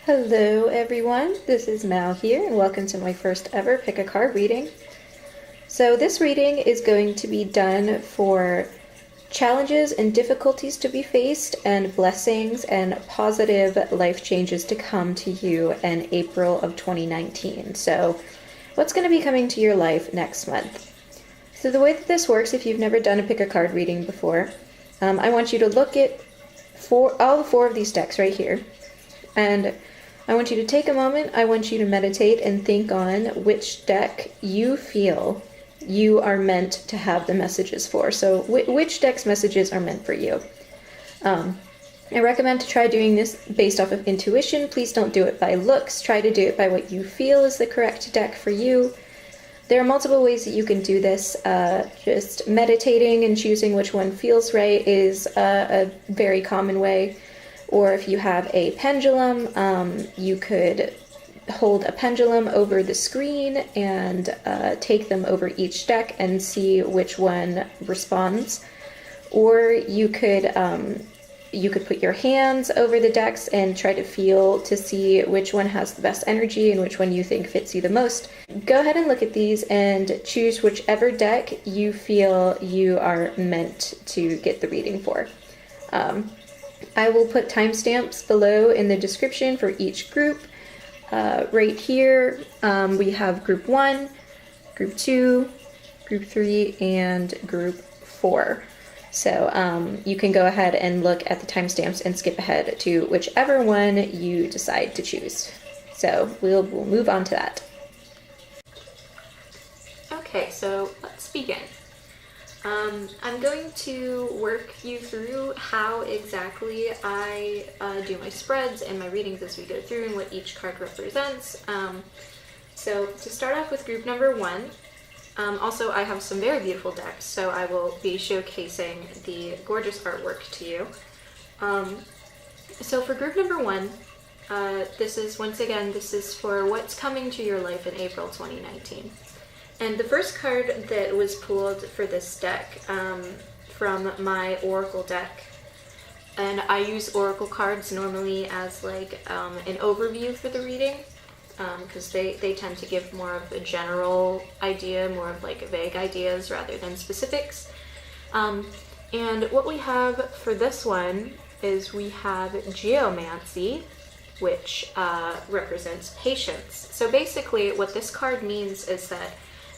Hello everyone, this is Mal here and welcome to my first ever pick a card reading. So this reading is going to be done for challenges and difficulties to be faced and blessings and positive life changes to come to you in April of 2019. So what's going to be coming to your life next month? So the way that this works, if you've never done a pick a card reading before, I want you to look at all four of these decks right here, and I want you to take a moment. I want you to meditate and think on which deck you feel you are meant to have the messages for. So which deck's messages are meant for you. I recommend to try doing this based off of intuition. Please don't do it by looks. Try to do it by what you feel is the correct deck for you. There are multiple ways that you can do this. Just meditating and choosing which one feels right is a very common way. Or if you have a pendulum, you could hold a pendulum over the screen and take them over each deck and see which one responds. Or you could put your hands over the decks and try to feel to see which one has the best energy and which one you think fits you the most. Go ahead and look at these and choose whichever deck you feel you are meant to get the reading for. I will put timestamps below in the description for each group. Right here, we have group 1, group 2, group 3, and group 4. So you can go ahead and look at the timestamps and skip ahead to whichever one you decide to choose. So we'll move on to that. Okay, so let's begin. I'm going to work you through how exactly I do my spreads and my readings as we go through and what each card represents. So to start off with group number 1, also I have some very beautiful decks, so I will be showcasing the gorgeous artwork to you. So for group number 1, this is for what's coming to your life in April 2019. And the first card that was pulled for this deck from my Oracle deck, and I use Oracle cards normally as like an overview for the reading, because they tend to give more of a general idea, more of like vague ideas rather than specifics. And what we have for this one is we have Geomancy, which represents patience. So basically what this card means is that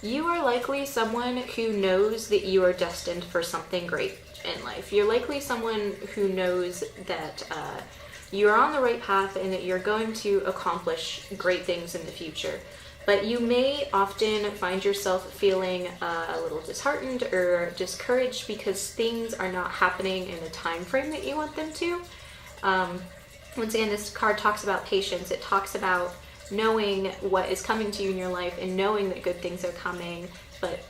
you are likely someone who knows that you are destined for something great in life. You're likely someone who knows that you're on the right path and that you're going to accomplish great things in the future. But you may often find yourself feeling a little disheartened or discouraged because things are not happening in the time frame that you want them to. Once again, this card talks about patience. It talks about knowing what is coming to you in your life and knowing that good things are coming, but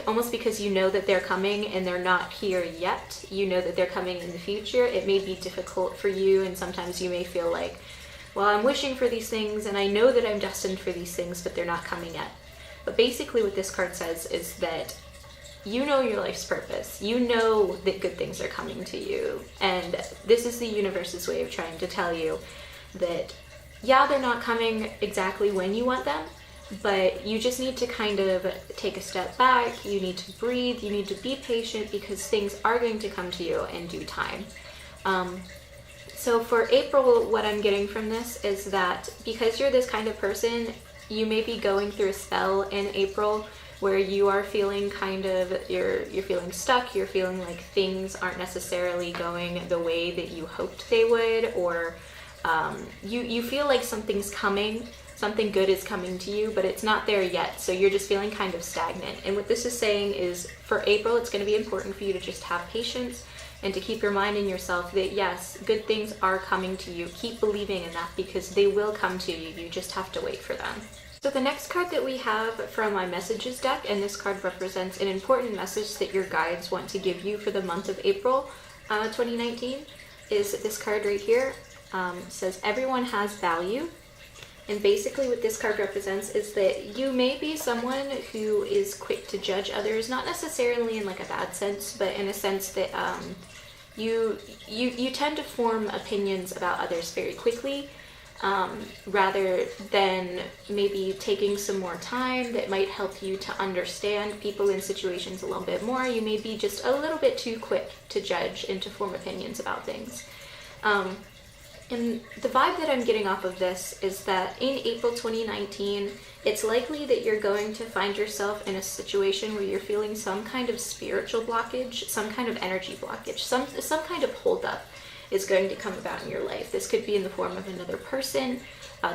almost because you know that they're coming and they're not here yet, you know that they're coming in the future. It may be difficult for you, and sometimes you may feel like, well, I'm wishing for these things and I know that I'm destined for these things, but they're not coming yet. But basically what this card says is that you know your life's purpose. You know that good things are coming to you, and this is the universe's way of trying to tell you that yeah, they're not coming exactly when you want them, but you just need to kind of take a step back. You need to breathe. You need to be patient because things are going to come to you in due time. So for April, what I'm getting from this is that because you're this kind of person, you may be going through a spell in April where you are feeling you're feeling stuck. You're feeling like things aren't necessarily going the way that you hoped they would, or you feel like something's coming, something good is coming to you, but it's not there yet, so you're just feeling kind of stagnant. And what this is saying is for April, it's going to be important for you to just have patience and to keep reminding yourself that yes, good things are coming to you. Keep believing in that because they will come to you. You just have to wait for them. So the next card that we have from my messages deck, and this card represents an important message that your guides want to give you for the month of April 2019, is this card right here. Says everyone has value, and basically what this card represents is that you may be someone who is quick to judge others, not necessarily in like a bad sense, but in a sense that you tend to form opinions about others very quickly. rather than maybe taking some more time that might help you to understand people in situations a little bit more. You may be just a little bit too quick to judge and to form opinions about things. And the vibe that I'm getting off of this is that in April 2019, it's likely that you're going to find yourself in a situation where you're feeling some kind of spiritual blockage, some kind of energy blockage, some kind of holdup is going to come about in your life. This could be in the form of another person.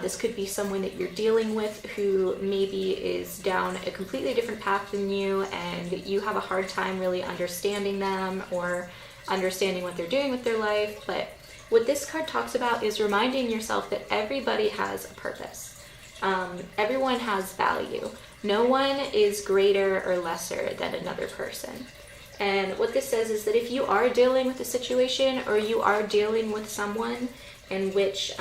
This could be someone that you're dealing with who maybe is down a completely different path than you, and you have a hard time really understanding them or understanding what they're doing with their life. But what this card talks about is reminding yourself that everybody has a purpose. Everyone has value. No one is greater or lesser than another person. And what this says is that if you are dealing with a situation or you are dealing with someone in which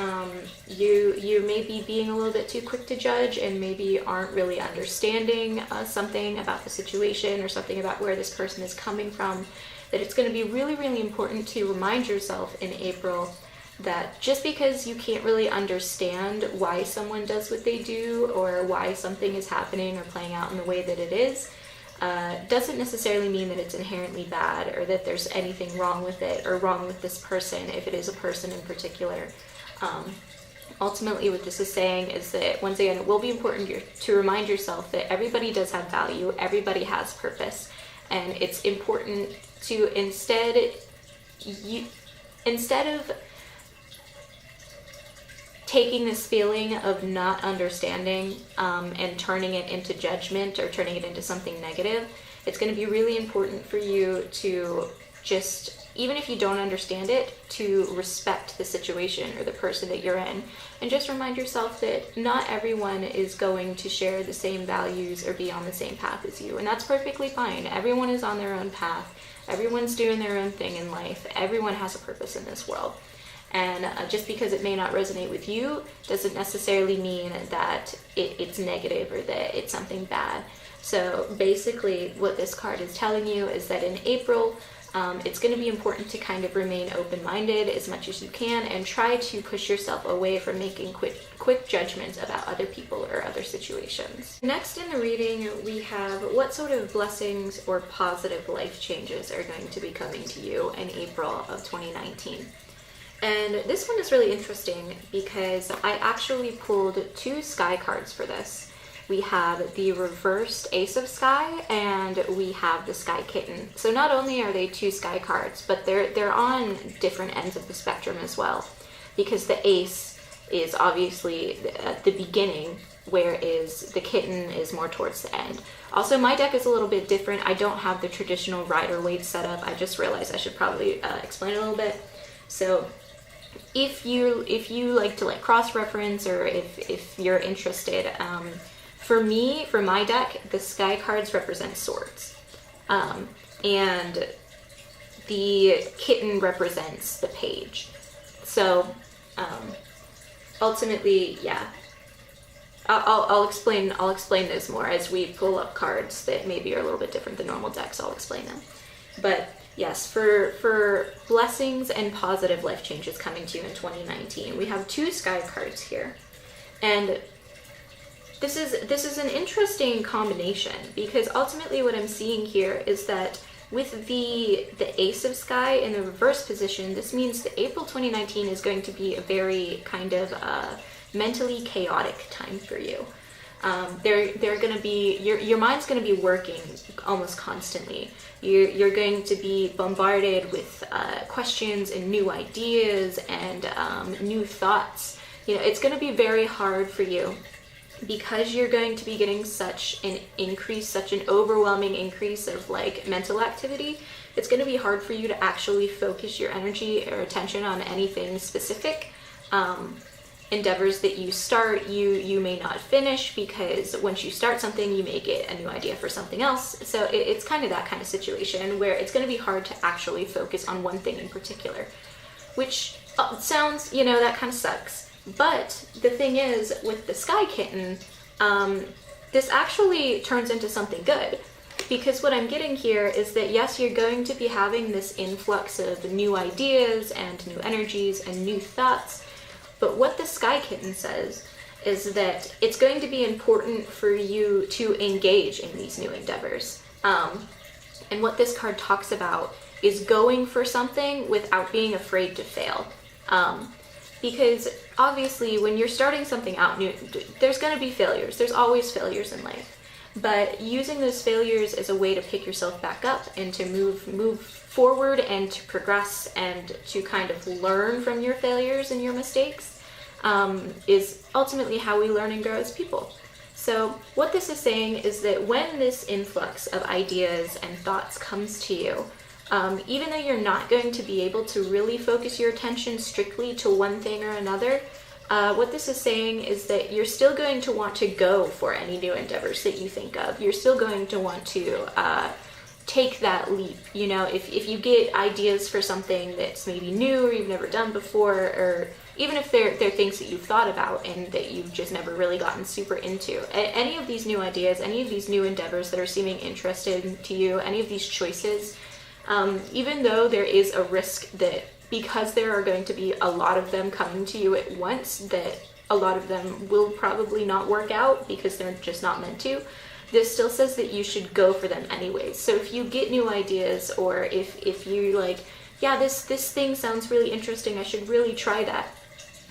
you may be being a little bit too quick to judge and maybe aren't really understanding something about the situation or something about where this person is coming from, that it's going to be really, really important to remind yourself in April that just because you can't really understand why someone does what they do or why something is happening or playing out in the way that it is, doesn't necessarily mean that it's inherently bad or that there's anything wrong with it or wrong with this person, if it is a person in particular. Ultimately, what this is saying is that, once again, it will be important to remind yourself that everybody does have value, everybody has purpose, and it's important to instead of taking this feeling of not understanding and turning it into judgment or turning it into something negative, it's going to be really important for you to just, even if you don't understand it, to respect the situation or the person that you're in, and just remind yourself that not everyone is going to share the same values or be on the same path as you, and that's perfectly fine. Everyone is on their own path. Everyone's doing their own thing in life. Everyone has a purpose in this world. And just because it may not resonate with you doesn't necessarily mean that it's negative or that it's something bad. So basically what this card is telling you is that in April, it's going to be important to kind of remain open-minded as much as you can and try to push yourself away from making quick judgments about other people or other situations. Next in the reading, we have what sort of blessings or positive life changes are going to be coming to you in April of 2019. And this one is really interesting because I actually pulled two sky cards for this. We have the reversed Ace of Sky and we have the Sky Kitten. So not only are they two sky cards, but they're on different ends of the spectrum as well, because the Ace is obviously at the beginning, whereas the Kitten is more towards the end. Also, my deck is a little bit different. I don't have the traditional Rider-Waite setup. I just realized I should probably explain it a little bit. So if you like to cross-reference, or if you're interested, for me, for my deck, the sky cards represent swords, and the kitten represents the page. So ultimately, yeah, I'll explain this more as we pull up cards that maybe are a little bit different than normal decks. I'll explain them, but yes, for blessings and positive life changes coming to you in 2019, we have two sky cards here, and this is an interesting combination, because ultimately what I'm seeing here is that with the Ace of Sky in the reverse position, this means that April 2019 is going to be a very kind of mentally chaotic time for you. They're going to be, your mind's going to be working almost constantly. You're going to be bombarded with questions and new ideas and new thoughts. You know, it's going to be very hard for you, because you're going to be getting such an overwhelming increase of mental activity. It's going to be hard for you to actually focus your energy or attention on anything specific. Endeavors that you start, you may not finish, because once you start something, you may get a new idea for something else. So it's kind of that kind of situation where it's going to be hard to actually focus on one thing in particular, which sounds, that kind of sucks. But the thing is, with the Sky Kitten, this actually turns into something good, because what I'm getting here is that yes, you're going to be having this influx of new ideas and new energies and new thoughts, But what the Sky Kitten says is that it's going to be important for you to engage in these new endeavors. And what this card talks about is going for something without being afraid to fail. Because obviously when you're starting something out new, there's going to be failures. There's always failures in life. But using those failures as a way to pick yourself back up and to move forward and to progress and to kind of learn from your failures and your mistakes is ultimately how we learn and grow as people. So what this is saying is that when this influx of ideas and thoughts comes to you, even though you're not going to be able to really focus your attention strictly to one thing or another, what this is saying is that you're still going to want to go for any new endeavors that you think of. You're still going to want to take that leap. You know, if you get ideas for something that's maybe new or you've never done before, or even if they're things that you've thought about and that you've just never really gotten super into, any of these new ideas, any of these new endeavors that are seeming interesting to you, any of these choices, even though there is a risk that because there are going to be a lot of them coming to you at once, that a lot of them will probably not work out because they're just not meant to, this still says that you should go for them anyways. So if you get new ideas, or if you like, yeah, this thing sounds really interesting, I should really try that,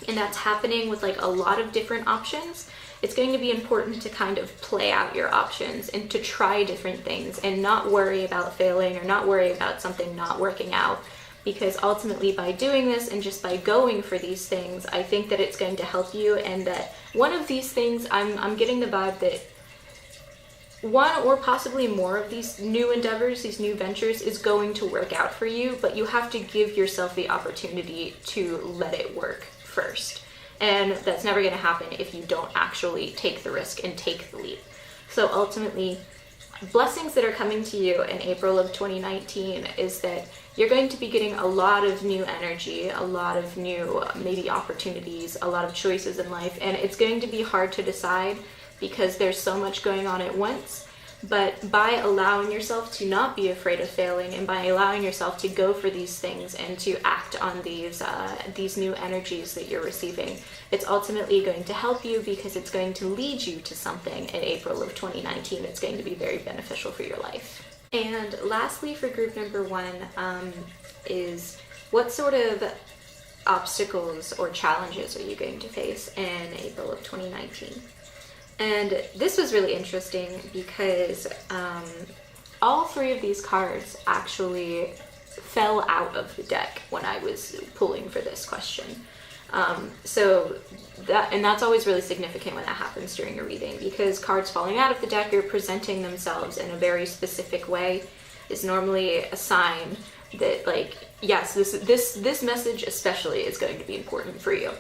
and that's happening with like a lot of different options, it's going to be important to kind of play out your options and to try different things and not worry about failing or not worry about something not working out. Because ultimately by doing this and just by going for these things, I think that it's going to help you, and that one of these things, I'm getting the vibe that one or possibly more of these new endeavors, these new ventures, is going to work out for you, but you have to give yourself the opportunity to let it work first. And that's never going to happen if you don't actually take the risk and take the leap. So ultimately, blessings that are coming to you in April of 2019 is that you're going to be getting a lot of new energy, a lot of new maybe opportunities, a lot of choices in life, and it's going to be hard to decide because there's so much going on at once. But by allowing yourself to not be afraid of failing, and by allowing yourself to go for these things and to act on these new energies that you're receiving, it's ultimately going to help you, because it's going to lead you to something in April of 2019 that's going to be very beneficial for your life. And lastly, for group number 1, is what sort of obstacles or challenges are you going to face in April of 2019? And this was really interesting because all 3 of these cards actually fell out of the deck when I was pulling for this question. So that's always really significant when that happens during a reading, because cards falling out of the deck or presenting themselves in a very specific way is normally a sign that, like, yes, this message especially is going to be important for you.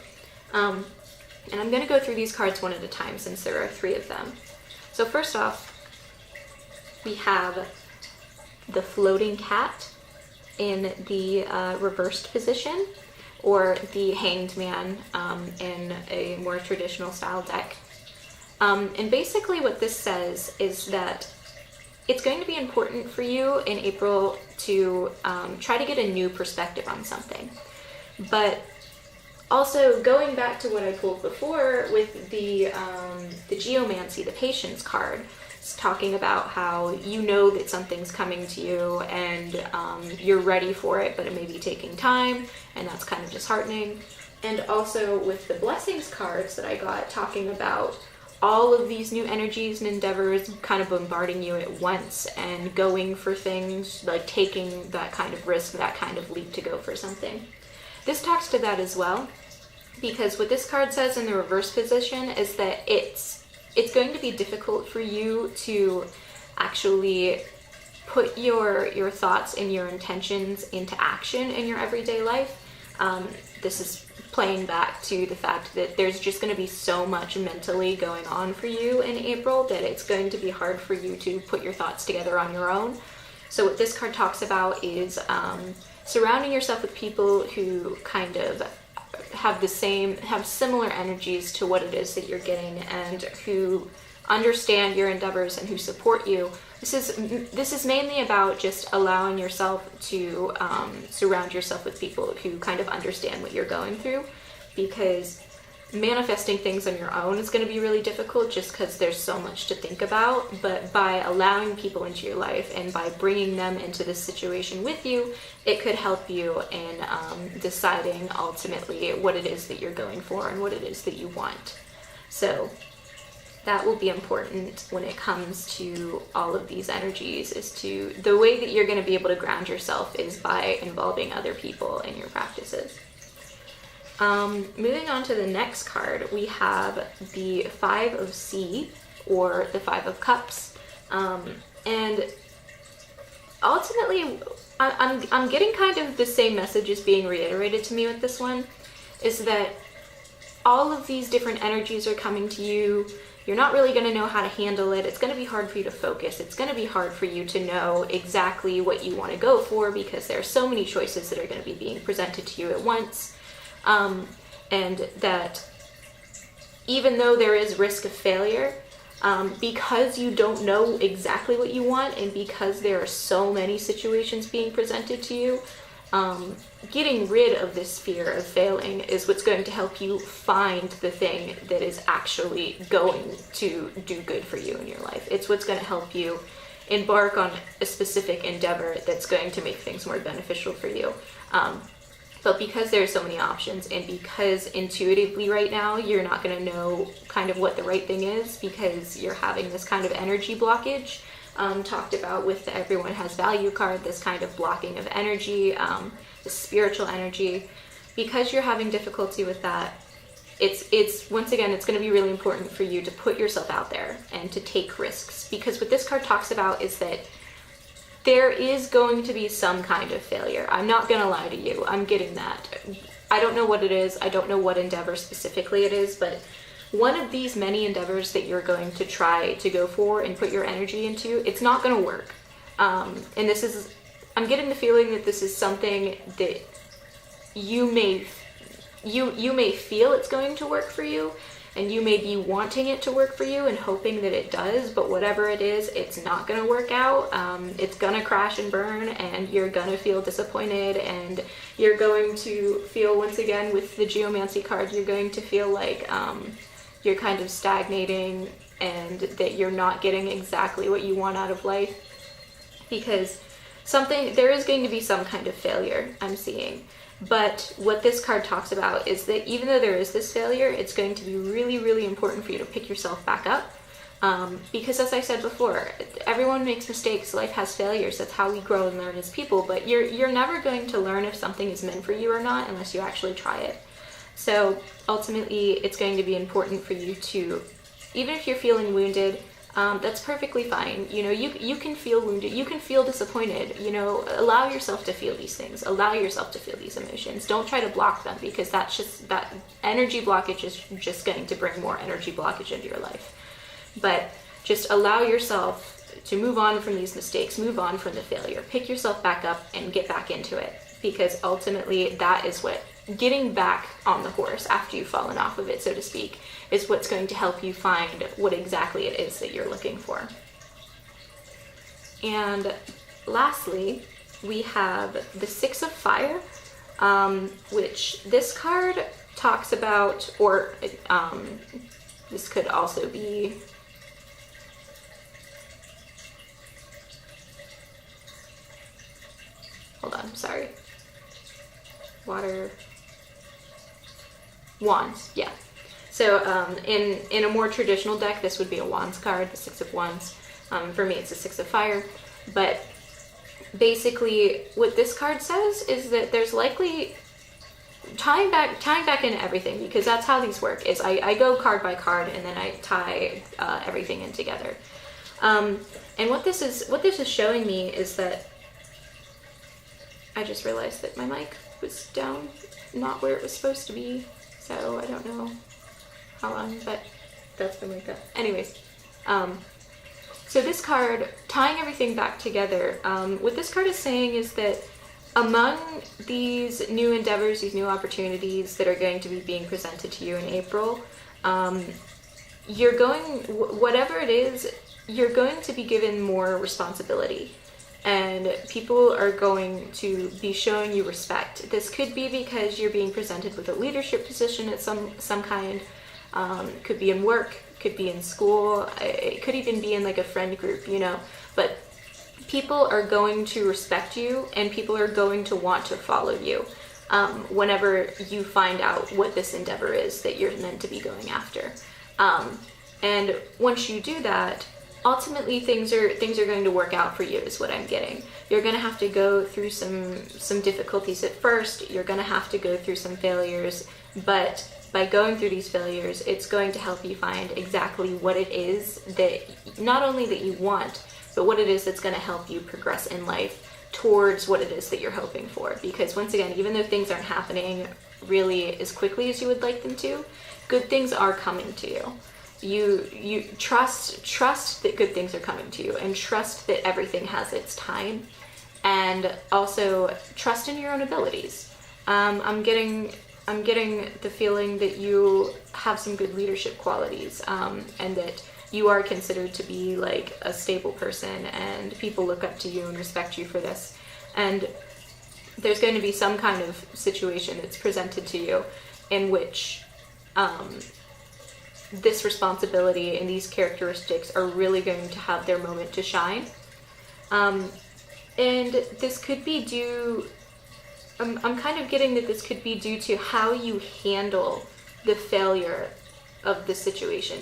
And I'm going to go through these cards one at a time since there are 3 of them. So first off, we have the floating cat in the reversed position, or the hanged man in a more traditional style deck. And basically what this says is that it's going to be important for you in April to try to get a new perspective on something. But also, going back to what I pulled before with the geomancy, the patience card, it's talking about how you know that something's coming to you and you're ready for it, but it may be taking time, and that's kind of disheartening. And also with the blessings cards that I got, talking about all of these new energies and endeavors kind of bombarding you at once and going for things, like taking that kind of risk, that kind of leap to go for something. This talks to that as well, because what this card says in the reverse position is that it's going to be difficult for you to actually put your thoughts and your intentions into action in your everyday life. This is playing back to the fact that there's just going to be so much mentally going on for you in April that it's going to be hard for you to put your thoughts together on your own. So what this card talks about is surrounding yourself with people who kind of have similar energies to what it is that you're getting, and who understand your endeavors and who support you. This is mainly about just allowing yourself to surround yourself with people who kind of understand what you're going through, because manifesting things on your own is going to be really difficult just because there's so much to think about. But by allowing people into your life and by bringing them into this situation with you, it could help you in deciding ultimately what it is that you're going for and what it is that you want. So that will be important when it comes to all of these energies. Is to the way that you're going to be able to ground yourself is by involving other people in your practices. Moving on to the next card, we have the 5 of C, or the 5 of Cups, and ultimately, I'm getting kind of the same messages being reiterated to me with this one, is that all of these different energies are coming to you. You're not really going to know how to handle it. It's going to be hard for you to focus. It's going to be hard for you to know exactly what you want to go for, because there are so many choices that are going to be being presented to you at once. And that even though there is risk of failure, because you don't know exactly what you want, and because there are so many situations being presented to you, getting rid of this fear of failing is what's going to help you find the thing that is actually going to do good for you in your life. It's what's going to help you embark on a specific endeavor that's going to make things more beneficial for you. But because there are so many options, and because intuitively right now you're not going to know kind of what the right thing is, because you're having this kind of energy blockage, talked about with the Everyone Has Value card, this kind of blocking of energy, the spiritual energy. Because you're having difficulty with that, it's once again, it's going to be really important for you to put yourself out there and to take risks. Because what this card talks about is that there is going to be some kind of failure. I'm not going to lie to you. I'm getting that. I don't know what it is. I don't know what endeavor specifically it is, but one of these many endeavors that you're going to try to go for and put your energy into, it's not going to work. And this is, I'm getting the feeling that this is something that you may feel it's going to work for you, and you may be wanting it to work for you and hoping that it does, but whatever it is, it's not going to work out. It's going to crash and burn, and you're going to feel disappointed, and you're going to feel, once again, with the Geomancy card, you're going to feel like you're kind of stagnating and that you're not getting exactly what you want out of life, because there is going to be some kind of failure, I'm seeing. But what this card talks about is that even though there is this failure, it's going to be really, really important for you to pick yourself back up. Because as I said before, everyone makes mistakes, life has failures, that's how we grow and learn as people, but you're never going to learn if something is meant for you or not unless you actually try it. So ultimately, it's going to be important for you to, even if you're feeling wounded, that's perfectly fine. You know, you can feel wounded, you can feel disappointed, you know, allow yourself to feel these things, allow yourself to feel these emotions. Don't try to block them, because that energy blockage is just going to bring more energy blockage into your life. But just allow yourself to move on from these mistakes, move on from the failure, pick yourself back up and get back into it, because ultimately that is what, getting back on the horse after you've fallen off of it, so to speak, is what's going to help you find what exactly it is that you're looking for. And lastly, we have the 6 of Fire, which this card talks about, or this could also be, hold on, sorry, water, Wands, yeah. So in a more traditional deck, this would be a Wands card, the 6 of Wands. For me, it's a 6 of Fire. But basically, what this card says is that there's likely tying back into everything, because that's how these work. Is I go card by card and then I tie everything in together. And what this is showing me is that I just realized that my mic was down, not where it was supposed to be. So I don't know how long, but that's been like that. Anyways, so this card, tying everything back together, what this card is saying is that among these new endeavors, these new opportunities that are going to be being presented to you in April, you're going, whatever it is, you're going to be given more responsibility. and people are going to be showing you respect. This could be because you're being presented with a leadership position at some kind. Could be in work, could be in school, it could even be in like a friend group, you know, but people are going to respect you and people are going to want to follow you whenever you find out what this endeavor is that you're meant to be going after. And once you do that, ultimately things are going to work out for you is what I'm getting. You're going to have to go through some difficulties at first. You're going to have to go through some failures, but by going through these failures, it's going to help you find exactly what it is that not only that you want, but what it is that's going to help you progress in life towards what it is that you're hoping for. Because once again, even though things aren't happening really as quickly as you would like them to, good things are coming to you. You trust that good things are coming to you, and trust that everything has its time, and also trust in your own abilities. I'm getting the feeling that you have some good leadership qualities, and that you are considered to be like a stable person, and people look up to you and respect you for this. And there's going to be some kind of situation that's presented to you in which this responsibility and these characteristics are really going to have their moment to shine. And this could be due, I'm kind of getting that this could be due to how you handle the failure of the situation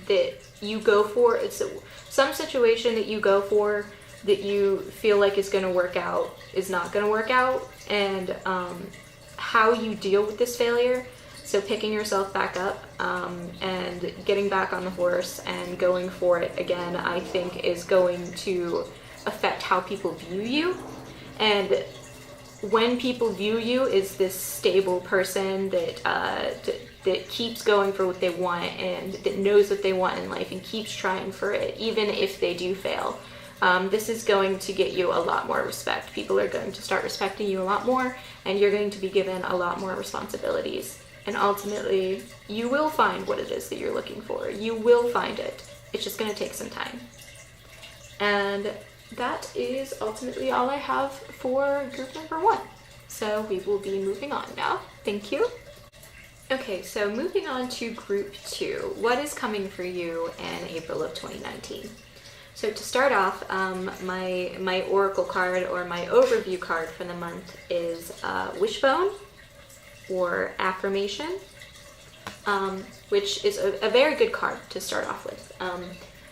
that you go for. It's some situation that you go for that you feel like is going to work out is not going to work out, and how you deal with this failure. So picking yourself back up and getting back on the horse and going for it again, I think is going to affect how people view you. And when people view you as this stable person that keeps going for what they want and that knows what they want in life and keeps trying for it, even if they do fail, this is going to get you a lot more respect. People are going to start respecting you a lot more, and you're going to be given a lot more responsibilities. And ultimately, you will find what it is that you're looking for. You will find it. It's just going to take some time. And that is ultimately all I have for group number 1. So we will be moving on now. Thank you. Okay, so moving on to group 2. What is coming for you in April of 2019? So to start off, my oracle card, or my overview card for the month, is Wishbone, or Affirmation, which is a very good card to start off with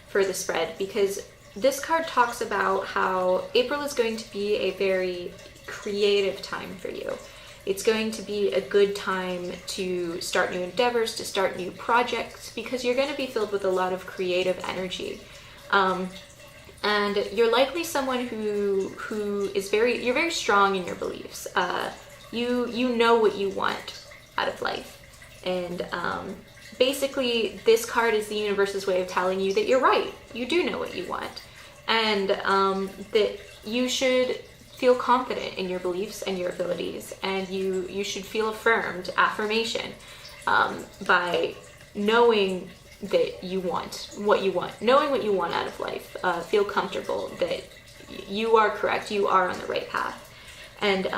for the spread, because this card talks about how April is going to be a very creative time for you. It's going to be a good time to start new endeavors, to start new projects, because you're going to be filled with a lot of creative energy. And you're likely someone who is you're very strong in your beliefs. You know what you want out of life. And basically, this card is the universe's way of telling you that you're right. You do know what you want. And that you should feel confident in your beliefs and your abilities. And you should feel affirmed, affirmation, by knowing that you want what you want. Knowing what you want out of life. Feel comfortable that you are correct. You are on the right path. And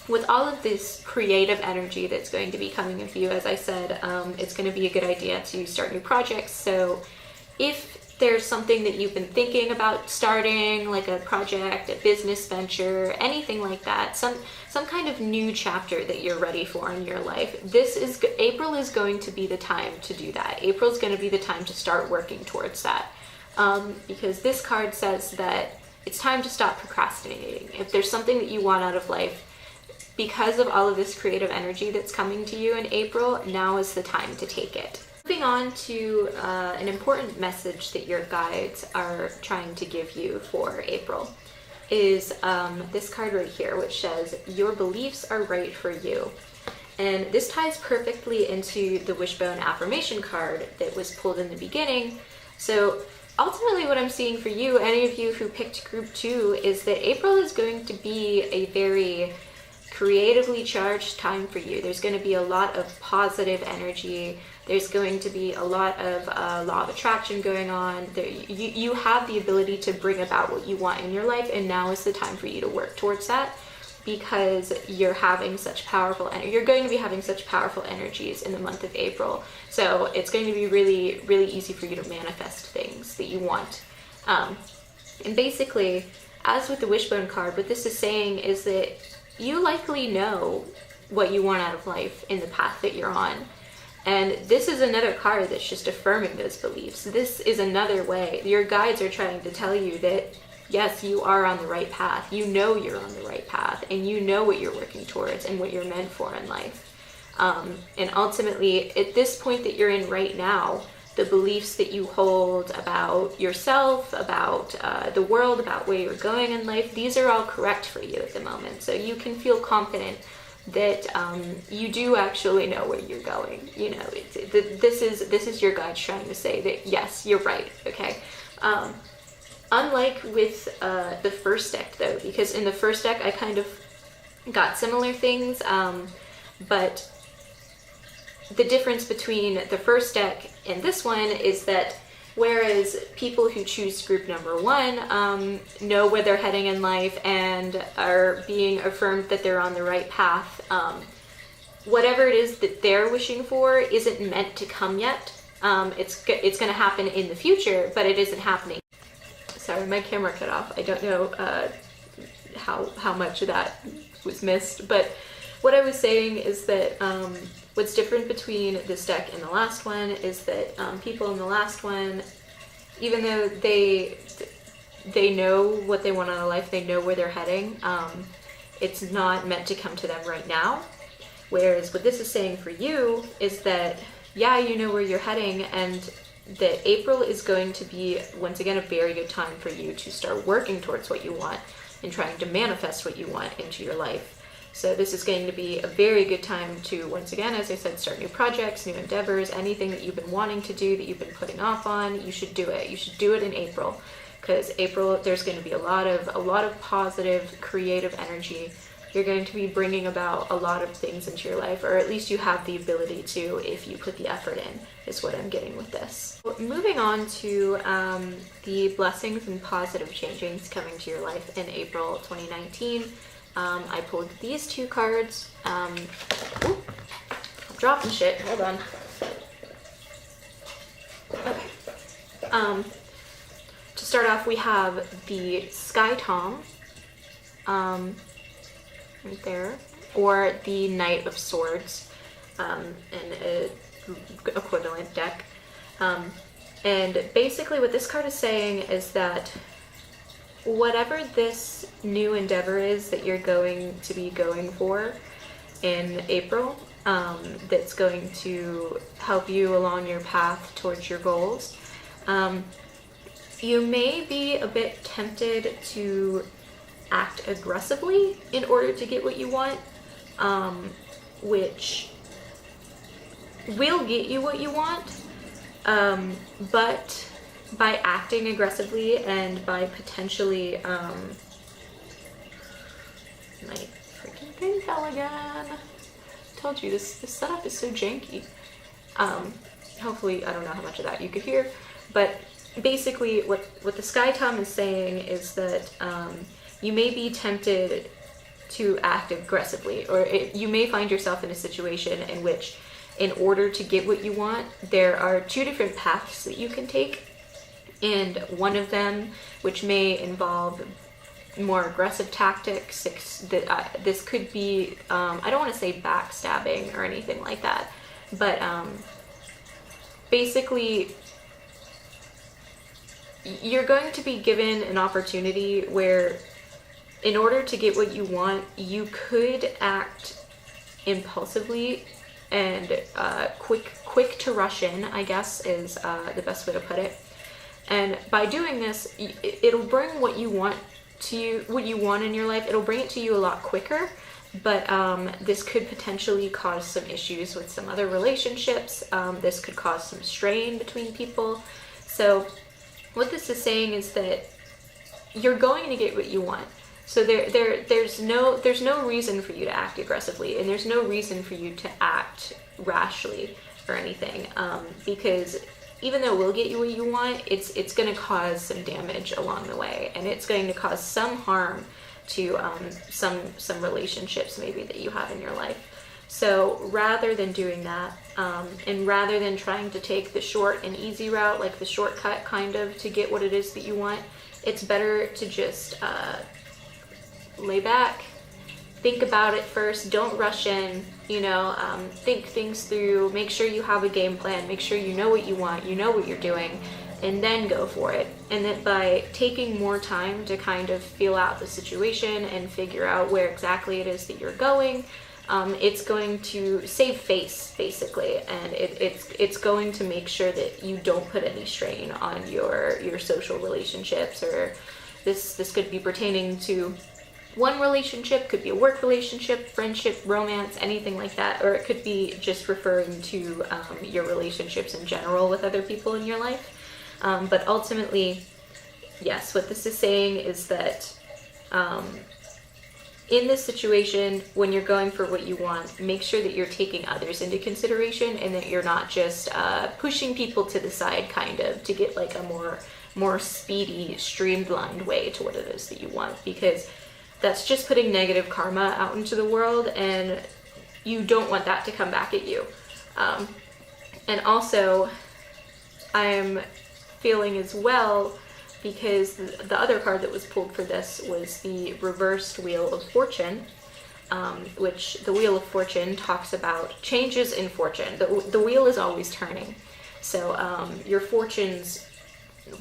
with all of this creative energy that's going to be coming with you, as I said, it's going to be a good idea to start new projects. So if there's something that you've been thinking about starting, like a project, a business venture, anything like that, some kind of new chapter that you're ready for in your life, April is going to be the time to do that. April is going to be the time to start working towards that, because this card says that it's time to stop procrastinating. If there's something that you want out of life, because of all of this creative energy that's coming to you in April, now is the time to take it. Moving on to an important message that your guides are trying to give you for April is this card right here, which says, your beliefs are right for you. And this ties perfectly into the Wishbone Affirmation card that was pulled in the beginning. So ultimately what I'm seeing for you, any of you who picked group 2, is that April is going to be a very creatively charged time for you. There's going to be a lot of positive energy, There's going to be a lot of law of attraction going on. You have the ability to bring about what you want in your life, and now is the time for you to work towards that, because you're having such powerful energy. You're going to be having such powerful energies in the month of April. So it's going to be really, really easy for you to manifest things that you want. And basically, as with the wishbone card, what this is saying is that you likely know what you want out of life in the path that you're on. And this is another card that's just affirming those beliefs. This is another way. Your guides are trying to tell you that, yes, you are on the right path. You know you're on the right path, and you know what you're working towards and what you're meant for in life. And ultimately, at this point that you're in right now, the beliefs that you hold about yourself, about the world, about where you're going in life, these are all correct for you at the moment. So you can feel confident that you do actually know where you're going. You know, this is your guide trying to say that, yes, you're right, okay? Unlike with the first deck, though, because in the first deck I kind of got similar things, but the difference between the first deck and this one is that whereas people who choose group number 1 know where they're heading in life and are being affirmed that they're on the right path, whatever it is that they're wishing for isn't meant to come yet. It's going to happen in the future, but it isn't happening. Sorry, my camera cut off. I don't know how much of that was missed, but what I was saying is that what's different between this deck and the last one is that people in the last one, even though they know what they want out of life, they know where they're heading, it's not meant to come to them right now. Whereas what this is saying for you is that, yeah, you know where you're heading, and that April is going to be, once again, a very good time for you to start working towards what you want and trying to manifest what you want into your life. So this is going to be a very good time to, once again, as I said, start new projects, new endeavors, anything that you've been wanting to do, that you've been putting off on, you should do it. You should do it in April, because April, there's going to be a lot of positive, creative energy. You're going to be bringing about a lot of things into your life, or at least you have the ability to if you put the effort in, is what I'm getting with this. Moving on to the blessings and positive changes coming to your life in April 2019. I pulled these 2 cards. I'm dropping shit. Hold on. Okay. To start off, we have the Sky Tom. Right there, or the Knight of Swords, in an equivalent deck. And basically what this card is saying is that whatever this new endeavor is that you're going to be going for in April, that's going to help you along your path towards your goals, you may be a bit tempted to act aggressively in order to get what you want, which will get you what you want, but by acting aggressively and by potentially, my freaking thing fell again. Told you, this setup is so janky. Hopefully, I don't know how much of that you could hear, but basically what the Sky Tom is saying is that you may be tempted to act aggressively, or you may find yourself in a situation in which, in order to get what you want, there are 2 different paths that you can take, and one of them, which may involve more aggressive tactics, this could be, I don't want to say backstabbing or anything like that, but basically you're going to be given an opportunity where, in order to get what you want, you could act impulsively and quick to rush in, I guess, is the best way to put it. And by doing this, it'll bring what you want to you, what you want in your life. It'll bring it to you a lot quicker. But this could potentially cause some issues with some other relationships. This could cause some strain between people. So what this is saying is that you're going to get what you want. So there's no reason for you to act aggressively, and there's no reason for you to act rashly. or anything, because even though it will get you what you want, it's going to cause some damage along the way, and it's going to cause some harm to some relationships maybe that you have in your life. So rather than doing that, and rather than trying to take the short and easy route, like the shortcut kind of to get what it is that you want, it's better to just lay back, think about it first, don't rush in, think things through, make sure you have a game plan, make sure you know what you want, you know what you're doing, and then go for it. And that by taking more time to kind of feel out the situation and figure out where exactly it is that you're going, it's going to save face, basically, and it's going to make sure that you don't put any strain on your social relationships. Or this could be pertaining to one relationship, could be a work relationship, friendship, romance, anything like that, or it could be just referring to your relationships in general with other people in your life. But ultimately, yes, what this is saying is that in this situation, when you're going for what you want, make sure that you're taking others into consideration, and that you're not just pushing people to the side, kind of, to get like a more speedy, streamlined way to what it is that you want, because that's just putting negative karma out into the world, and you don't want that to come back at you. And also, I'm feeling as well, because the other card that was pulled for this was the reversed Wheel of Fortune, which the Wheel of Fortune talks about changes in fortune. The wheel is always turning, so your fortunes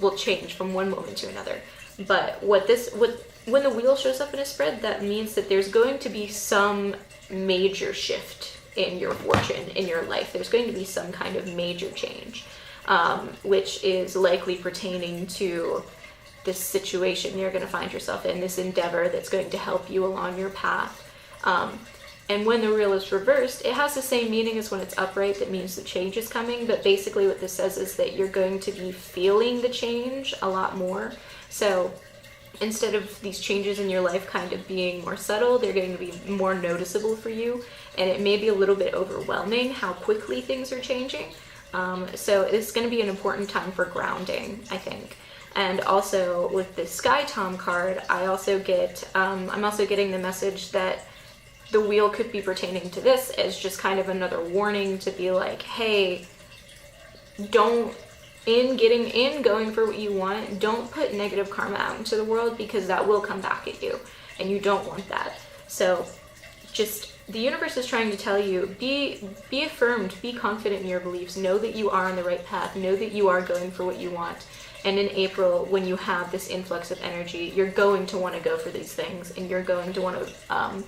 will change from one moment to another. But when the wheel shows up in a spread, that means that there's going to be some major shift in your fortune, in your life. There's going to be some kind of major change, which is likely pertaining to this situation you're going to find yourself in, this endeavor that's going to help you along your path. And when the wheel is reversed, it has the same meaning as when it's upright. That means the change is coming, but basically what this says is that you're going to be feeling the change a lot more. So instead of these changes in your life kind of being more subtle, they're going to be more noticeable for you, and it may be a little bit overwhelming how quickly things are changing. So it's going to be an important time for grounding, I think. And also with the Sky Tom card, I'm also getting the message that the wheel could be pertaining to this as just kind of another warning to be like, hey, going for what you want, don't put negative karma out into the world, because that will come back at you, and you don't want that. So just, the universe is trying to tell you, be affirmed, be confident in your beliefs, know that you are on the right path, know that you are going for what you want. And in April, when you have this influx of energy, you're going to want to go for these things, and you're going to want to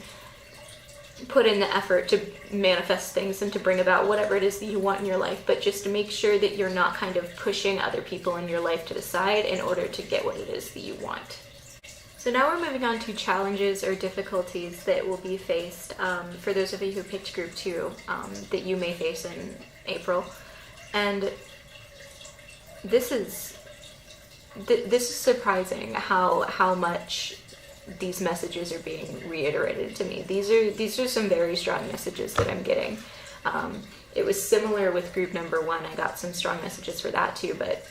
put in the effort to manifest things and to bring about whatever it is that you want in your life, but just to make sure that you're not kind of pushing other people in your life to the side in order to get what it is that you want. So now we're moving on to challenges or difficulties that will be faced for those of you who picked group 2 that you may face in April. And this is surprising how much these messages are being reiterated to me. These are some very strong messages that I'm getting. It was similar with group number 1. I got some strong messages for that too, but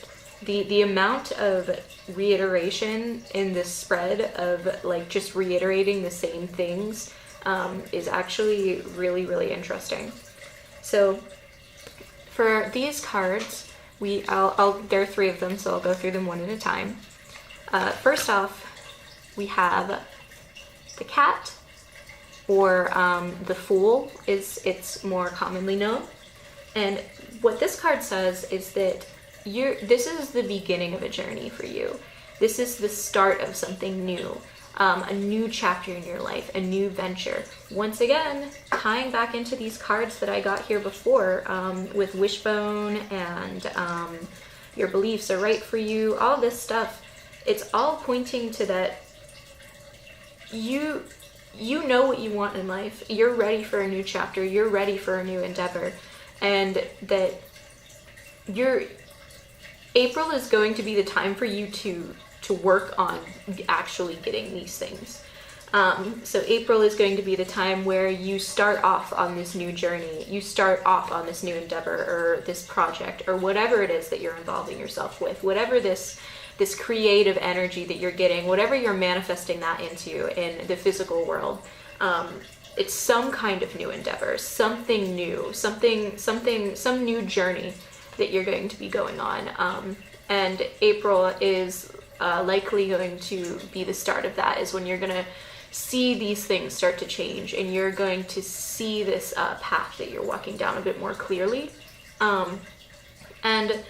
the amount of reiteration in this spread of like just reiterating the same things is actually really, really interesting. So for these cards, there are 3 of them, so I'll go through them one at a time. First off, we have the Cat, or the Fool, it's more commonly known. And what this card says is that this is the beginning of a journey for you. This is the start of something new, a new chapter in your life, a new venture. Once again, tying back into these cards that I got here before, with Wishbone and your beliefs are right for you, all this stuff, it's all pointing to that you know what you want in life, you're ready for a new chapter, you're ready for a new endeavor, and that April is going to be the time for you to work on actually getting these things. So April is going to be the time where you start off on this new journey, you start off on this new endeavor or this project or whatever it is that you're involving yourself with, whatever this creative energy that you're getting, whatever you're manifesting that into in the physical world. It's some kind of new endeavor, something new, some new journey that you're going to be going on. And April is likely going to be the start of that, is when you're going to see these things start to change and you're going to see this path that you're walking down a bit more clearly. And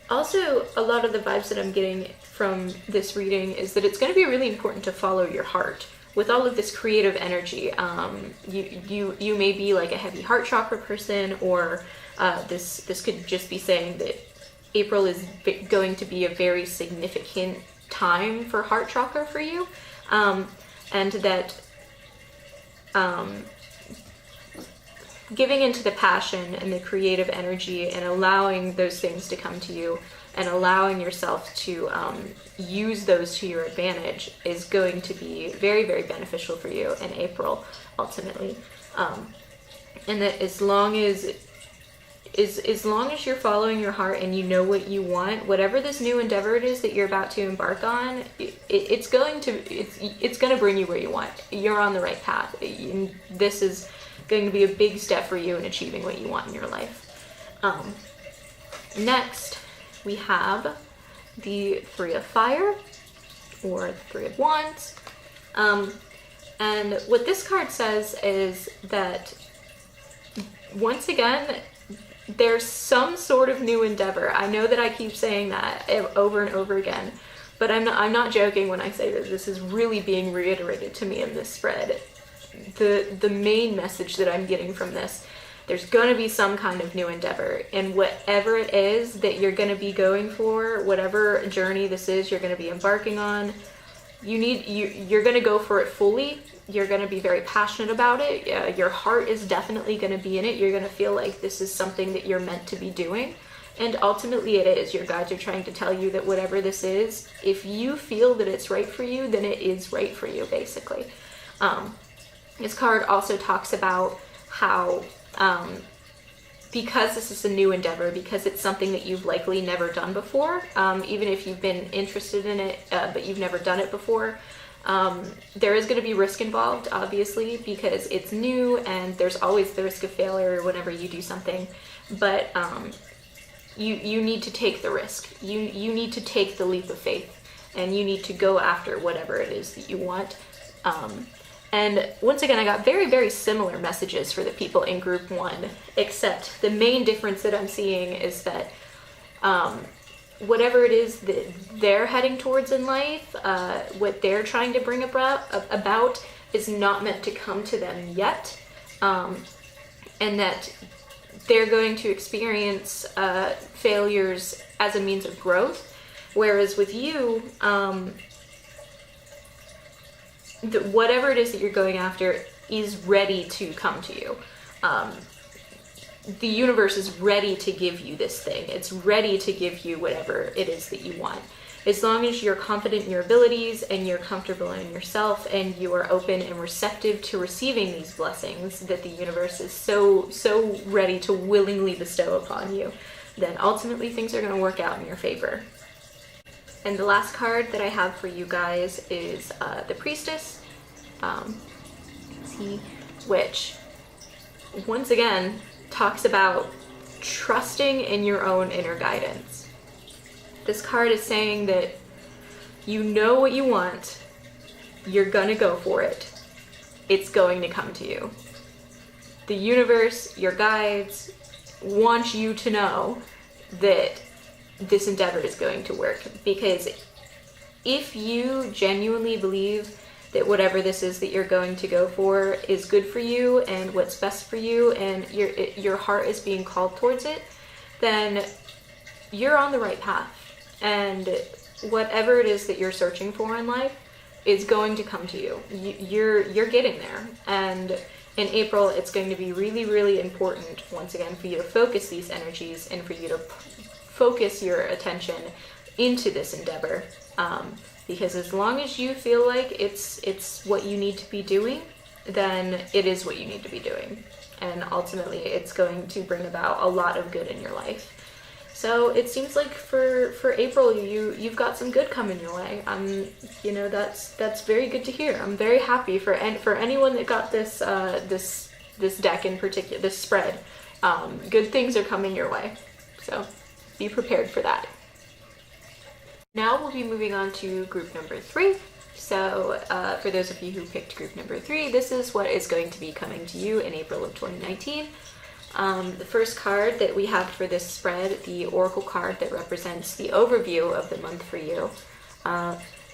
also, a lot of the vibes that I'm getting from this reading is that it's going to be really important to follow your heart. With all of this creative energy, you may be like a heavy heart chakra person, or this could just be saying that April is going to be a very significant time for heart chakra for you, and that giving into the passion and the creative energy and allowing those things to come to you and allowing yourself to use those to your advantage is going to be very, very beneficial for you in April, ultimately. And that as long as you're following your heart and you know what you want, whatever this new endeavor it is that you're about to embark on, it's going to bring you where you want. You're on the right path. This is going to be a big step for you in achieving what you want in your life. Next, we have the Three of Fire, or the Three of Wands. And what this card says is that, once again, there's some sort of new endeavor. I know that I keep saying that over and over again, but I'm not joking when I say that this is really being reiterated to me in this spread. The main message that I'm getting from this, there's going to be some kind of new endeavor, and whatever it is that you're going to be going for, whatever journey this is you're going to be embarking on, you're going to go for it fully. You're going to be very passionate about it. Your heart is definitely going to be in it. You're going to feel like this is something that you're meant to be doing, and ultimately it is. Your guides are trying to tell you that whatever this is, if you feel that it's right for you, then it is right for you, basically. This card also talks about how because this is a new endeavor, because it's something that you've likely never done before, even if you've been interested in it, but you've never done it before, there is going to be risk involved, obviously, because it's new and there's always the risk of failure whenever you do something. But you need to take the risk. You need to take the leap of faith, and you need to go after whatever it is that you want. And once again, I got very, very similar messages for the people in group 1, except the main difference that I'm seeing is that whatever it is that they're heading towards in life, what they're trying to bring about is not meant to come to them yet, and that they're going to experience failures as a means of growth, whereas with you, whatever it is that you're going after is ready to come to you. The universe is ready to give you this thing. It's ready to give you whatever it is that you want. As long as you're confident in your abilities and you're comfortable in yourself and you are open and receptive to receiving these blessings that the universe is so ready to willingly bestow upon you, then ultimately things are going to work out in your favor. And the last card that I have for you guys is the Priestess, which, once again, talks about trusting in your own inner guidance. This card is saying that you know what you want, you're gonna go for it, it's going to come to you. The universe, your guides, want you to know that this endeavor is going to work, because if you genuinely believe that whatever this is that you're going to go for is good for you and what's best for you, and your heart is being called towards it, then you're on the right path. And whatever it is that you're searching for in life is going to come to you. You're getting there. And in April, it's going to be really, really important, once again, for you to focus these energies and for you to focus your attention into this endeavor, because as long as you feel like it's what you need to be doing, then it is what you need to be doing. And ultimately, it's going to bring about a lot of good in your life. So it seems like for April, you've got some good coming your way. That's very good to hear. I'm very happy for anyone that got this this deck in particular, this spread. Good things are coming your way. So be prepared for that. Now we'll be moving on to group number 3. So for those of you who picked group number 3, this is what is going to be coming to you in April of 2019. The first card that we have for this spread, the Oracle card that represents the overview of the month for you,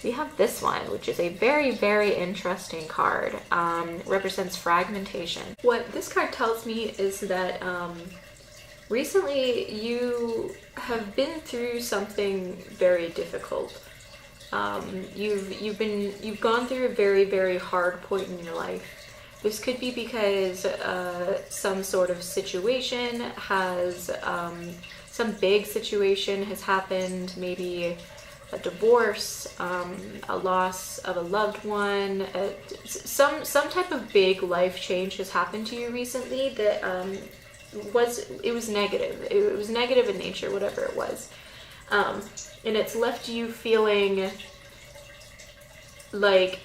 we have this one, which is a very, very interesting card. Represents fragmentation. What this card tells me is that recently you have been through something very difficult. You've gone through a very, very hard point in your life. This could be because some sort of situation has, some big situation has happened, maybe a divorce, a loss of a loved one, some type of big life change has happened to you recently that it was negative. It was negative in nature, whatever it was. And it's left you feeling like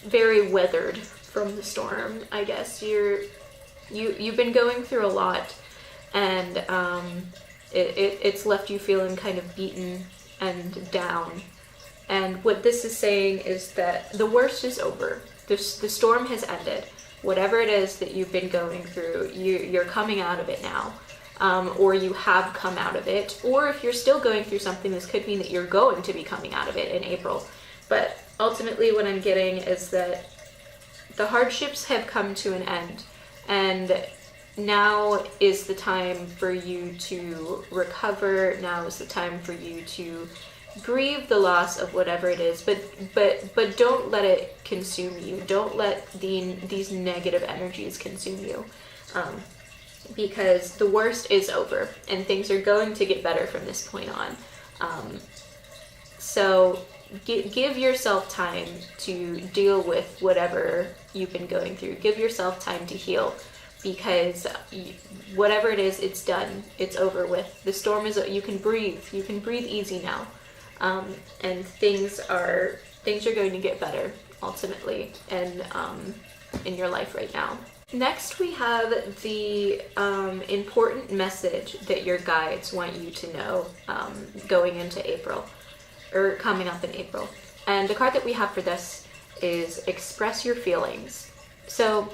very weathered from the storm, I guess. You've been going through a lot, and it's left you feeling kind of beaten and down. And what this is saying is that the worst is over. The storm has ended. Whatever it is that you've been going through, you're coming out of it now. Or you have come out of it. Or if you're still going through something, this could mean that you're going to be coming out of it in April. But ultimately what I'm getting is that the hardships have come to an end, and now is the time for you to recover. Now is the time for you to grieve the loss of whatever it is, but don't let it consume you. Don't let these negative energies consume you, because the worst is over and things are going to get better from this point on. So give yourself time to deal with whatever you've been going through. Give yourself time to heal, because whatever it is, it's done. It's over with. The storm is, you can breathe. You can breathe easy now. And things are going to get better ultimately, and in your life right now. Next, we have the important message that your guides want you to know going into April, or coming up in April. And the card that we have for this is Express Your Feelings. So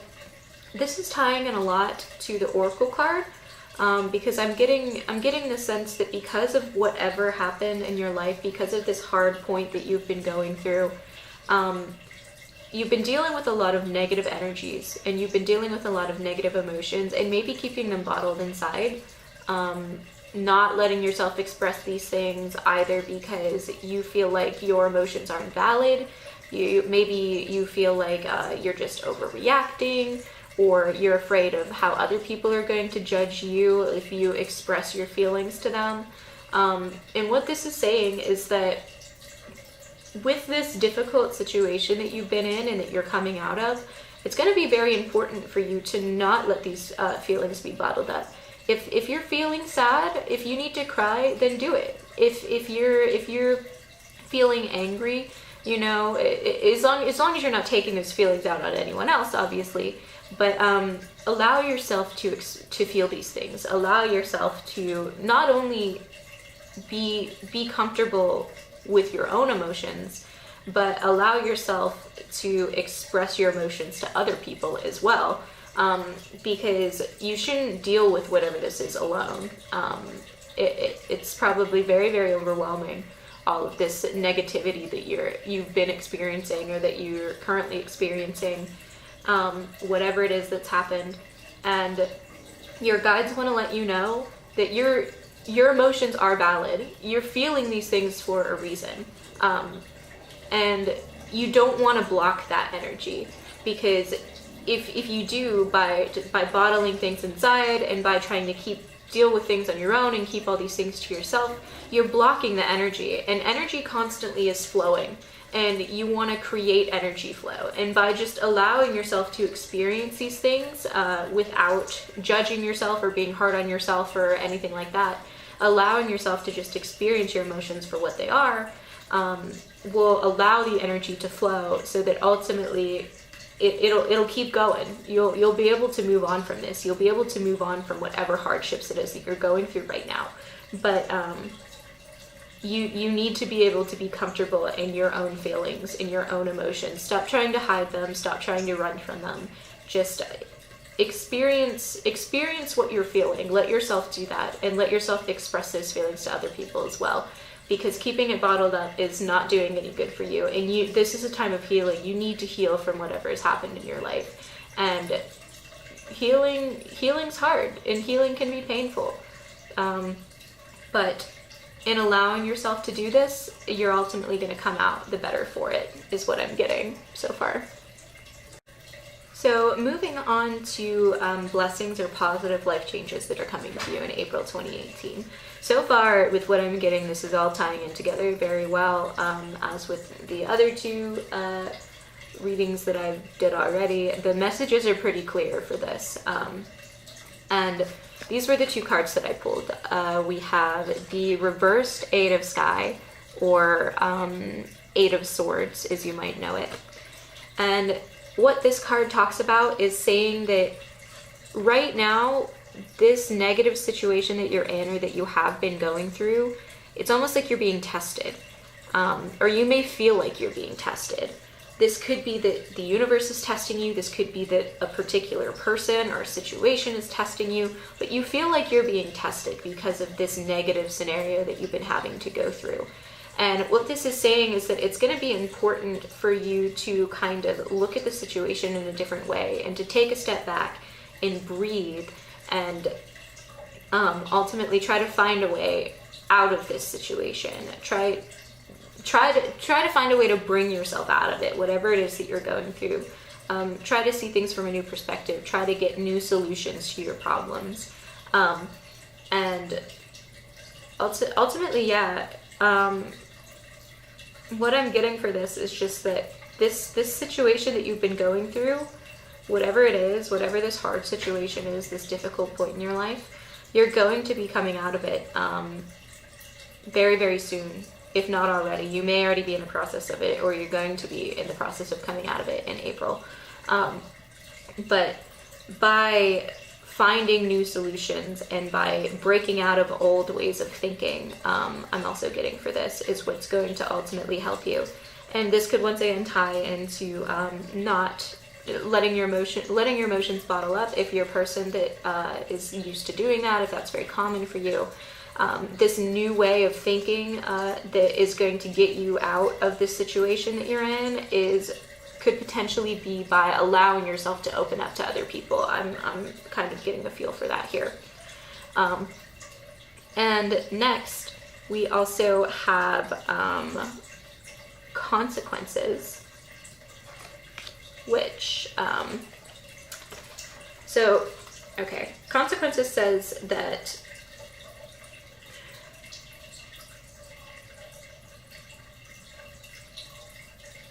this is tying in a lot to the Oracle card, because I'm getting the sense that because of whatever happened in your life, because of this hard point that you've been going through, you've been dealing with a lot of negative energies, and you've been dealing with a lot of negative emotions, and maybe keeping them bottled inside, not letting yourself express these things either because you feel like your emotions aren't valid. Maybe you feel like you're just overreacting, or you're afraid of how other people are going to judge you if you express your feelings to them. And what this is saying is that with this difficult situation that you've been in and that you're coming out of, it's going to be very important for you to not let these feelings be bottled up. If you're feeling sad, if you need to cry, then do it. If you're feeling angry, as long as you're not taking those feelings out on anyone else, obviously, but allow yourself to feel these things. Allow yourself to not only be comfortable with your own emotions, but allow yourself to express your emotions to other people as well, because you shouldn't deal with whatever this is alone. It's probably very, very overwhelming, all of this negativity that you've been experiencing, or that you're currently experiencing, whatever it is that's happened. And your guides want to let you know that your emotions are valid. You're feeling these things for a reason, and you don't want to block that energy, because if you do, by bottling things inside and by trying to deal with things on your own and keep all these things to yourself, you're blocking the energy, and energy constantly is flowing, and you want to create energy flow. And by just allowing yourself to experience these things without judging yourself or being hard on yourself or anything like that, allowing yourself to just experience your emotions for what they are, will allow the energy to flow, so that ultimately it'll keep going. You'll be able to move on from this. You'll be able to move on from whatever hardships it is that you're going through right now. But you need to be able to be comfortable in your own feelings, in your own emotions. Stop trying to hide them. Stop trying to run from them. Just experience what you're feeling. Let yourself do that, and let yourself express those feelings to other people as well. Because keeping it bottled up is not doing any good for you. And this is a time of healing. You need to heal from whatever has happened in your life. And healing's hard, and healing can be painful. But in allowing yourself to do this, you're ultimately going to come out the better for it, is what I'm getting so far. So moving on to blessings or positive life changes that are coming to you in April 2018. So far, with what I'm getting, this is all tying in together very well, as with the other two readings that I did already. The messages are pretty clear for this. And these were the two cards that I pulled. We have the reversed Eight of Sky, or Eight of Swords, as you might know it. And what this card talks about is saying that right now, this negative situation that you're in, or that you have been going through, it's almost like you're being tested. Or you may feel like you're being tested. This could be that the universe is testing you. This could be that a particular person or a situation is testing you. But you feel like you're being tested because of this negative scenario that you've been having to go through. And what this is saying is that it's going to be important for you to kind of look at the situation in a different way, and to take a step back and breathe, and ultimately try to find a way out of this situation. Try to find a way to bring yourself out of it, whatever it is that you're going through. Try to see things from a new perspective. Try to get new solutions to your problems. And ultimately, yeah, what I'm getting for this is just that this situation that you've been going through, whatever it is, whatever this hard situation is, this difficult point in your life, you're going to be coming out of it very, very soon, if not already. You may already be in the process of it, or you're going to be in the process of coming out of it in April. But by finding new solutions and by breaking out of old ways of thinking, I'm also getting for this, is what's going to ultimately help you. And this could once again tie into not letting your emotions bottle up. If you're a person that is used to doing that, if that's very common for you, this new way of thinking that is going to get you out of this situation that you're in could potentially be by allowing yourself to open up to other people. I'm kind of getting a feel for that here. And next, we also have consequences, which, okay, consequences says that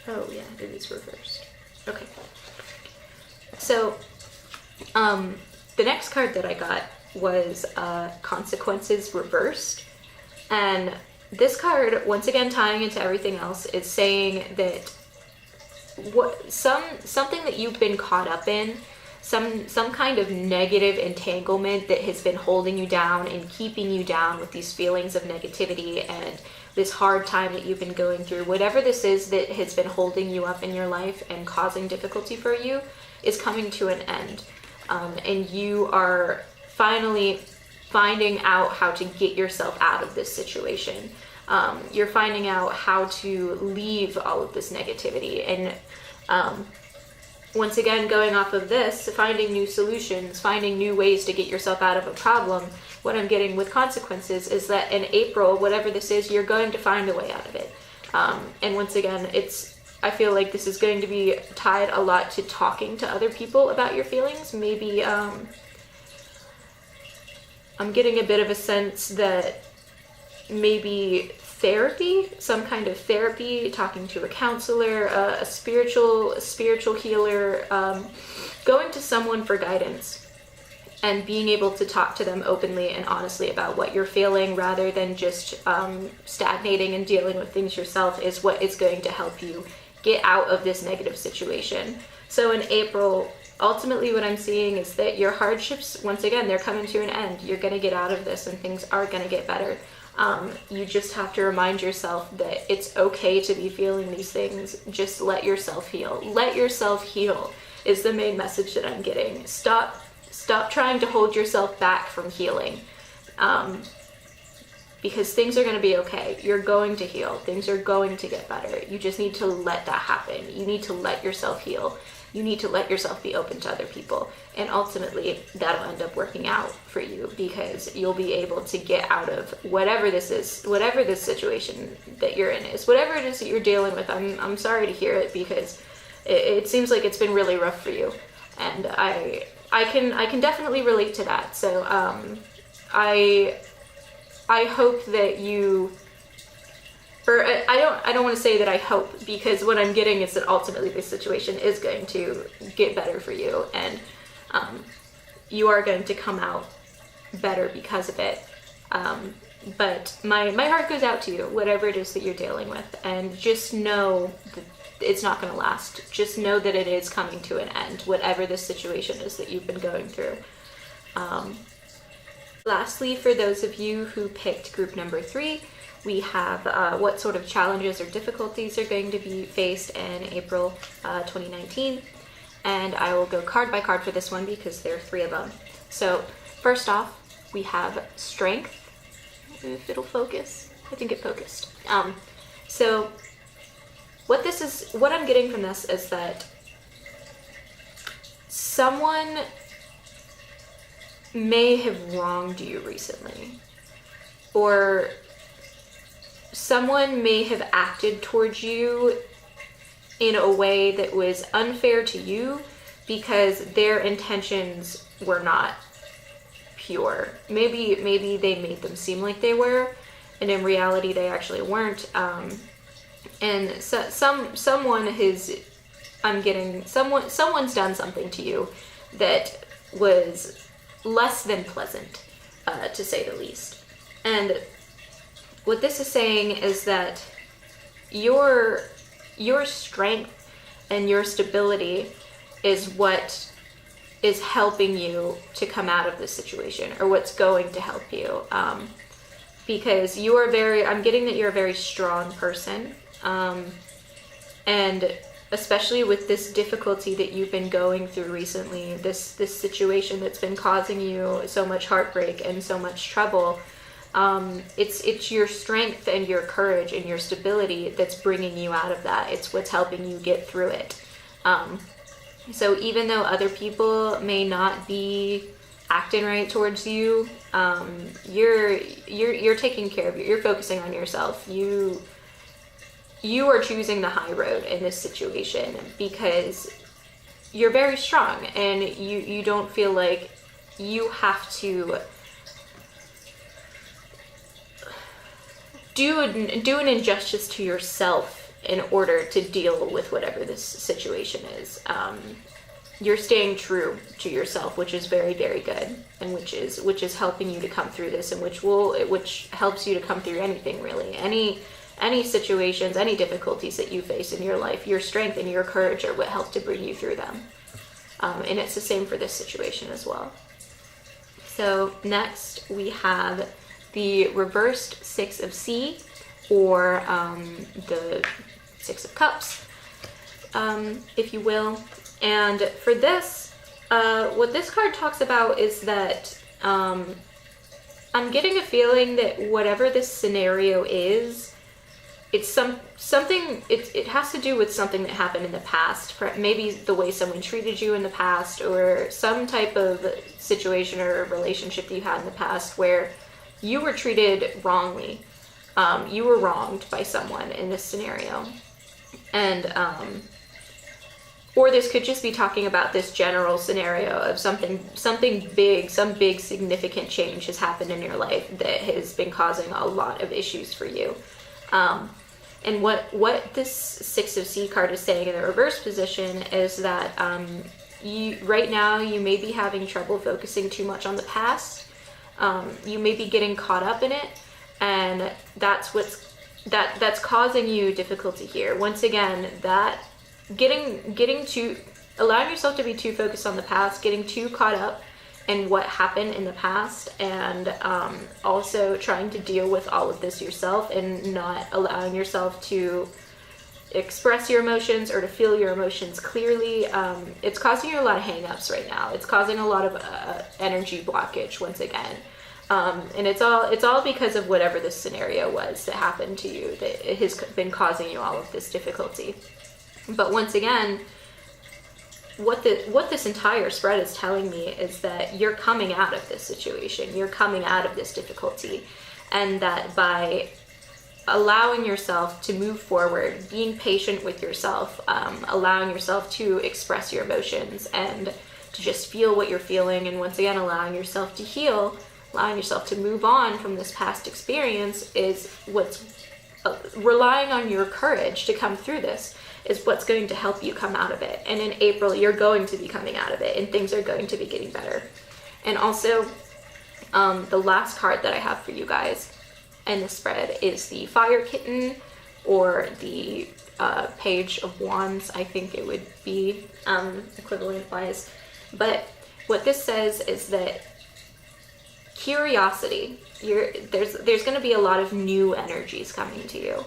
oh yeah, it is reversed. Okay. So, the next card that I got was consequences reversed. And this card, once again tying into everything else, is saying that something that you've been caught up in, some kind of negative entanglement that has been holding you down and keeping you down with these feelings of negativity and this hard time that you've been going through, whatever this is that has been holding you up in your life and causing difficulty for you, is coming to an end. And you are finally finding out how to get yourself out of this situation. You're finding out how to leave all of this negativity. And once again, going off of this, finding new solutions, finding new ways to get yourself out of a problem, what I'm getting with consequences is that in April, whatever this is, you're going to find a way out of it. And once again, I feel like this is going to be tied a lot to talking to other people about your feelings. Maybe I'm getting a bit of a sense that maybe therapy, some kind of therapy, talking to a counselor, a spiritual healer, going to someone for guidance, and being able to talk to them openly and honestly about what you're feeling, rather than just stagnating and dealing with things yourself, is what is going to help you get out of this negative situation. So in April, ultimately what I'm seeing is that your hardships, once again, they're coming to an end. You're going to get out of this and things are going to get better. You just have to remind yourself that it's okay to be feeling these things. Just let yourself heal. Let yourself heal is the main message that I'm getting. Stop trying to hold yourself back from healing. Because things are going to be okay. You're going to heal. Things are going to get better. You just need to let that happen. You need to let yourself heal. You need to let yourself be open to other people. And ultimately, that'll end up working out for you, because you'll be able to get out of whatever this is, whatever this situation that you're in is, whatever it is that you're dealing with. I'm sorry to hear it, because it seems like it's been really rough for you. And I can definitely relate to that. So I hope that you, or I don't want to say that I hope, because what I'm getting is that ultimately this situation is going to get better for you, and you are going to come out better because of it. But my heart goes out to you, whatever it is that you're dealing with, and just know that it's not going to last. Just know that it is coming to an end, whatever this situation is that you've been going through. Lastly, for those of you who picked group number 3, we have what sort of challenges or difficulties are going to be faced in April 2019. And I will go card by card for this one, because there are 3 of them. So first off, we have strength. If it'll focus. I think it focused. So what I'm getting from this is that someone may have wronged you recently, or someone may have acted towards you in a way that was unfair to you, because their intentions were not pure. Maybe they made them seem like they were, and in reality they actually weren't. And so, someone's done something to you that was less than pleasant, to say the least. And what this is saying is that your strength and your stability is what is helping you to come out of this situation, or what's going to help you. Because I'm getting that you're a very strong person. And especially with this difficulty that you've been going through recently, this situation that's been causing you so much heartbreak and so much trouble, it's your strength and your courage and your stability that's bringing you out of that. It's what's helping you get through it. So even though other people may not be acting right towards you, you're taking care of you. You're focusing on yourself. You are choosing the high road in this situation, because you're very strong, and you don't feel like you have to do an injustice to yourself in order to deal with whatever this situation is. You're staying true to yourself, which is very, very good, and which is helping you to come through this, and which helps you to come through anything, really. Any situations, any difficulties that you face in your life, your strength and your courage are what help to bring you through them. And it's the same for this situation as well. So next we have the reversed 6 of C, or the 6 of Cups, if you will. And for this, what this card talks about is that I'm getting a feeling that whatever this scenario is, it's something. It has to do with something that happened in the past. Maybe the way someone treated you in the past, or some type of situation or relationship that you had in the past where you were treated wrongly. You were wronged by someone in this scenario, and or this could just be talking about this general scenario of something big, some big significant change has happened in your life that has been causing a lot of issues for you. And what this Six of Sea card is saying in the reverse position is that you right now you may be having trouble focusing too much on the past. You may be getting caught up in it, and that's causing you difficulty here. Once again, that allowing yourself to be too focused on the past, getting too caught up in what happened in the past, and also trying to deal with all of this yourself and not allowing yourself to express your emotions or to feel your emotions clearly. It's causing you a lot of hang-ups right now. It's causing a lot of energy blockage once again. And it's all because of whatever this scenario was that happened to you that it has been causing you all of this difficulty. But once again, what this entire spread is telling me is that you're coming out of this situation, you're coming out of this difficulty, and that by allowing yourself to move forward, being patient with yourself, allowing yourself to express your emotions and to just feel what you're feeling, and once again allowing yourself to heal, allowing yourself to move on from this past experience is what's relying on your courage to come through this is what's going to help you come out of it. And in April, you're going to be coming out of it, and things are going to be getting better. And also, the last card that I have for you guys in the spread is the Fire Kitten, or the Page of Wands, I think it would be equivalent-wise. But what this says is that curiosity, there's going to be a lot of new energies coming to you.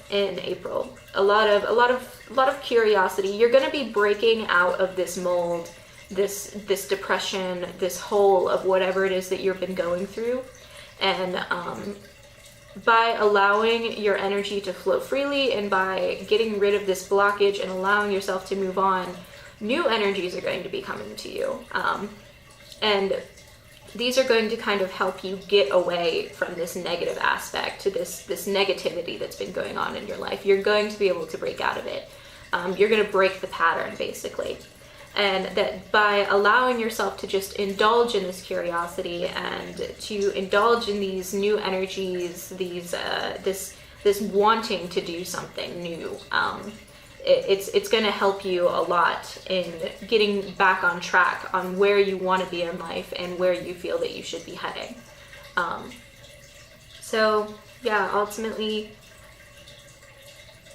In April, a lot of curiosity. You're going to be breaking out of this mold, this depression, this hole of whatever it is that you've been going through, and by allowing your energy to flow freely and by getting rid of this blockage and allowing yourself to move on, new energies are going to be coming to you, and these are going to kind of help you get away from this negative aspect, to this negativity that's been going on in your life. You're going to be able to break out of it. You're going to break the pattern, basically. And that by allowing yourself to just indulge in this curiosity and to indulge in these new energies, this wanting to do something new, it's going to help you a lot in getting back on track on where you want to be in life and where you feel that you should be heading. So yeah, ultimately,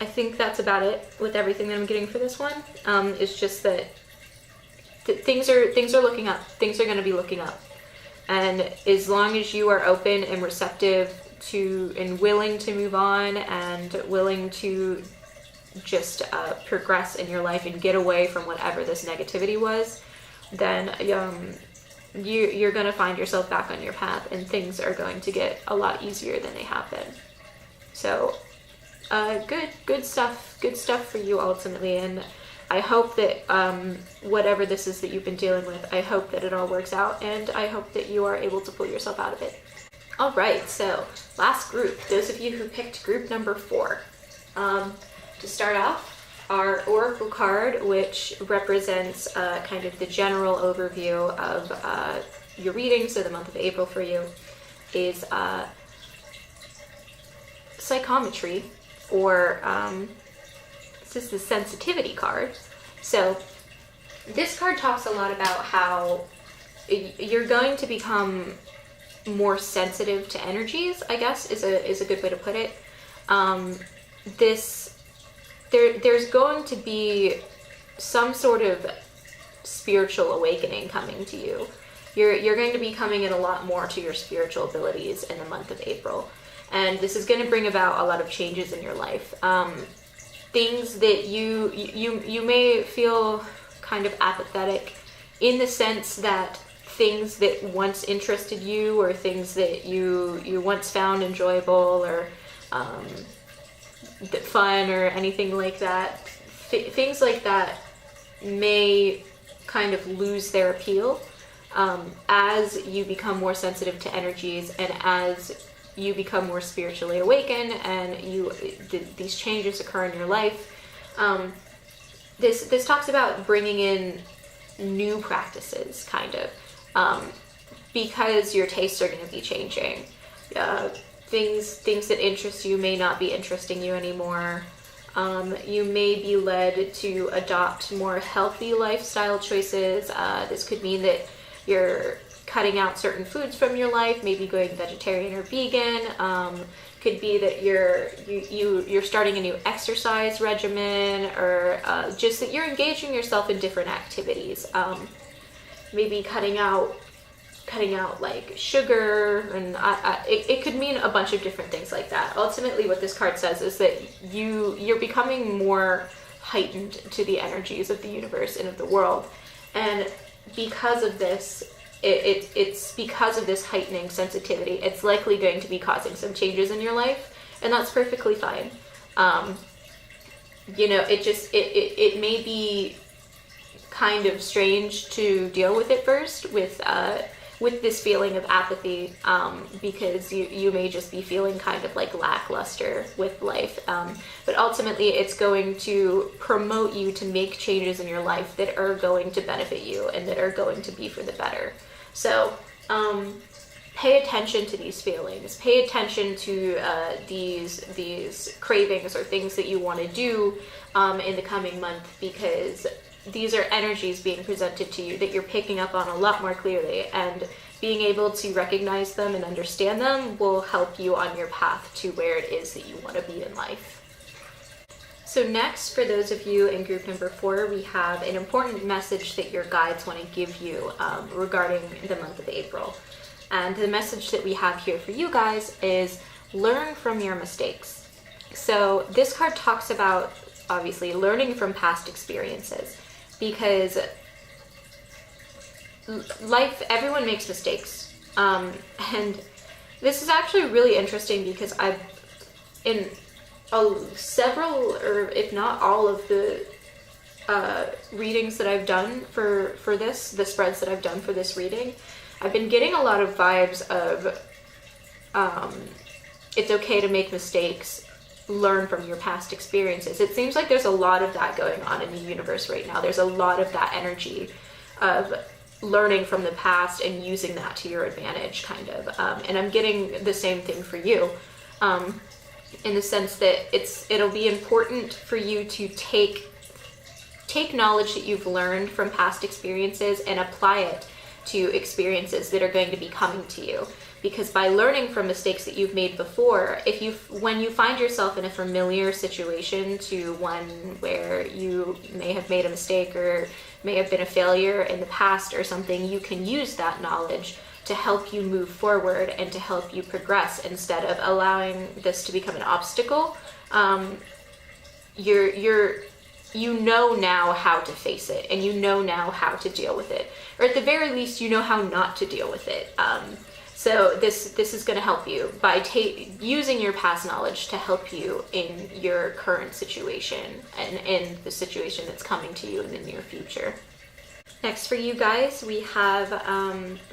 I think that's about it with everything that I'm getting for this one. It's just that things are looking up. Things are going to be looking up, and as long as you are open and receptive to and willing to move on and willing to just progress in your life and get away from whatever this negativity was, then you're going to find yourself back on your path, and things are going to get a lot easier than they have been. So good stuff for you ultimately, and I hope that whatever this is that you've been dealing with, I hope that it all works out, and I hope that you are able to pull yourself out of it. All right, so last group, those of you who picked group number 4. To start off, our Oracle card, which represents kind of the general overview of your reading, so the month of April for you, is psychometry, or this is the sensitivity card. So this card talks a lot about how you're going to become more sensitive to energies, I guess is a good way to put it. There's going to be some sort of spiritual awakening coming to you. You're going to be coming in a lot more to your spiritual abilities in the month of April, and this is going to bring about a lot of changes in your life. Things that you may feel kind of apathetic, in the sense that things that once interested you, or things that you once found enjoyable or fun or anything like that, things like that may kind of lose their appeal as you become more sensitive to energies, and as you become more spiritually awakened, and these changes occur in your life. this talks about bringing in new practices, kind of, because your tastes are going to be changing. Things that interest you may not be interesting you anymore. You may be led to adopt more healthy lifestyle choices. This could mean that you're cutting out certain foods from your life, maybe going vegetarian or vegan. Could be that you're starting a new exercise regimen, or just that you're engaging yourself in different activities. Maybe cutting out like sugar, and it could mean a bunch of different things like that. Ultimately, what this card says is that you're becoming more heightened to the energies of the universe and of the world, and because of this, it's because of this heightening sensitivity, it's likely going to be causing some changes in your life, and that's perfectly fine. It may be kind of strange to deal with it first, with this feeling of apathy, because you may just be feeling kind of like lackluster with life. But ultimately, it's going to promote you to make changes in your life that are going to benefit you and that are going to be for the better. So pay attention to these feelings. Pay attention to these cravings or things that you want to do in the coming month, because these are energies being presented to you that you're picking up on a lot more clearly, and being able to recognize them and understand them will help you on your path to where it is that you want to be in life. So next, for those of you in group number 4, we have an important message that your guides want to give you regarding the month of April. And the message that we have here for you guys is learn from your mistakes. So this card talks about, obviously, learning from past experiences, because life, everyone makes mistakes. And this is actually really interesting because in several, or if not all of the readings that I've done for this, the spreads that I've done for this reading, I've been getting a lot of vibes of it's okay to make mistakes, learn from your past experiences. It seems like there's a lot of that going on in the universe right now. There's a lot of that energy of learning from the past and using that to your advantage, kind of. And I'm getting the same thing for you, in the sense that it'll be important for you to take knowledge that you've learned from past experiences and apply it to experiences that are going to be coming to you. Because by learning from mistakes that you've made before, when you find yourself in a familiar situation to one where you may have made a mistake or may have been a failure in the past or something, you can use that knowledge to help you move forward and to help you progress, instead of allowing this to become an obstacle. You know now how to face it, and you know now how to deal with it, or at the very least, you know how not to deal with it. So this is going to help you by using your past knowledge to help you in your current situation and in the situation that's coming to you in the near future. Next for you guys, we have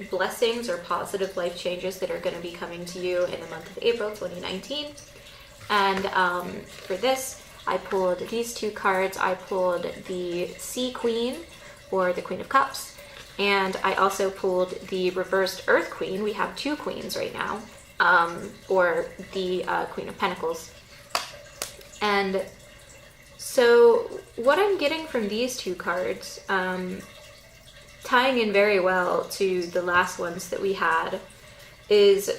blessings or positive life changes that are going to be coming to you in the month of April 2019. And for this, I pulled these 2 cards. I pulled the Sea Queen, or the Queen of Cups, and I also pulled the reversed Earth Queen. We have 2 queens right now, or the Queen of Pentacles. And so what I'm getting from these 2 cards, tying in very well to the last ones that we had, is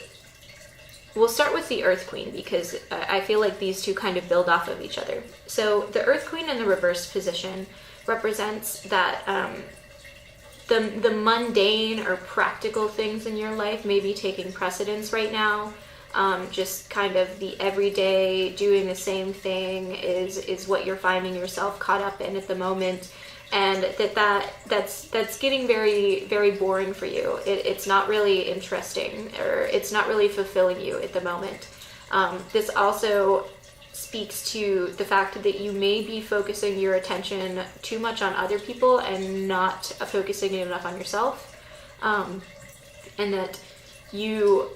we'll start with the Earth Queen, because I feel like these 2 kind of build off of each other. So the Earth Queen in the reversed position represents that the mundane or practical things in your life may be taking precedence right now. Just kind of the everyday doing the same thing is what you're finding yourself caught up in at the moment, and that's getting very, very boring for you. It's not really interesting, or it's not really fulfilling you at the moment. This also speaks to the fact that you may be focusing your attention too much on other people and not focusing enough on yourself, and that you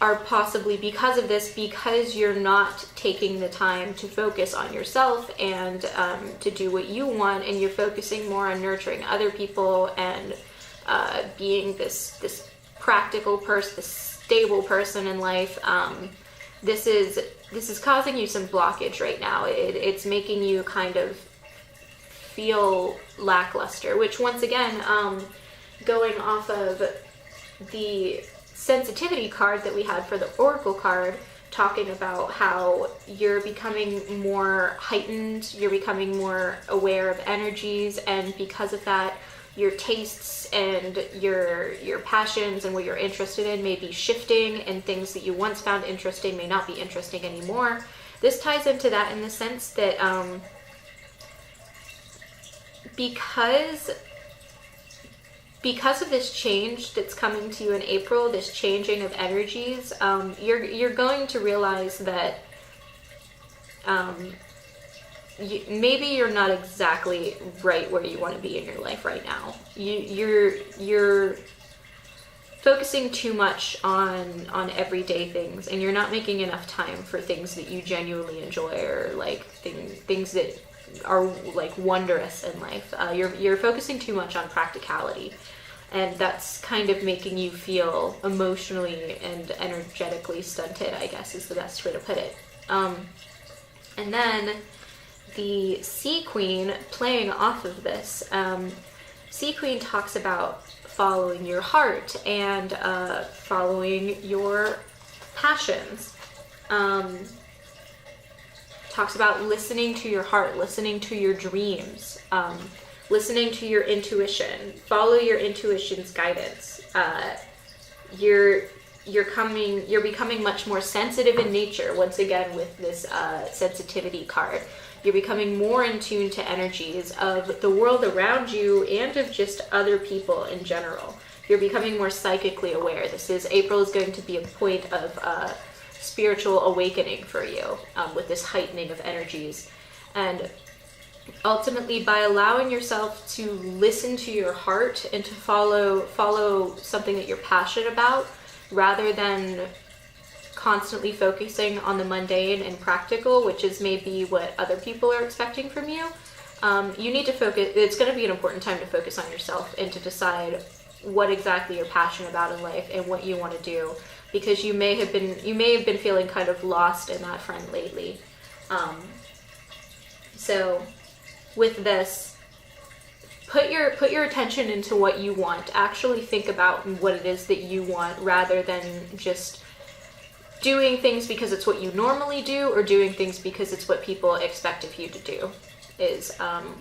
are possibly because of this, because you're not taking the time to focus on yourself and to do what you want, and you're focusing more on nurturing other people and being this practical person, this stable person in life. This is causing you some blockage right now. It's making you kind of feel lackluster, which once again, going off of the sensitivity card that we had for the Oracle card, talking about how you're becoming more heightened, you're becoming more aware of energies, and because of that, your tastes and your passions and what you're interested in may be shifting, and things that you once found interesting may not be interesting anymore. This ties into that in the sense that because of this change that's coming to you in April, this changing of energies, you're going to realize that maybe you're not exactly right where you want to be in your life right now. You're focusing too much on everyday things, and you're not making enough time for things that you genuinely enjoy, or like things that are like wondrous in life. You're focusing too much on practicality, and that's kind of making you feel emotionally and energetically stunted, I guess is the best way to put it. And then the Sea Queen, playing off of this, Sea Queen talks about following your heart and following your passions. Talks about listening to your heart, listening to your dreams, listening to your intuition. Follow your intuition's guidance. You're becoming much more sensitive in nature, once again with this sensitivity card. You're becoming more in tune to energies of the world around you and of just other people in general. You're becoming more psychically aware. April is going to be a point of spiritual awakening for you, with this heightening of energies. And ultimately, by allowing yourself to listen to your heart and to follow something that you're passionate about, rather than constantly focusing on the mundane and practical, which is maybe what other people are expecting from you, you need to focus. It's going to be an important time to focus on yourself and to decide what exactly you're passionate about in life and what you want to do, because you may have been feeling kind of lost in that front lately. So with this, put your attention into what you want. Actually think about what it is that you want, rather than just doing things because it's what you normally do, or doing things because it's what people expect of you to do, is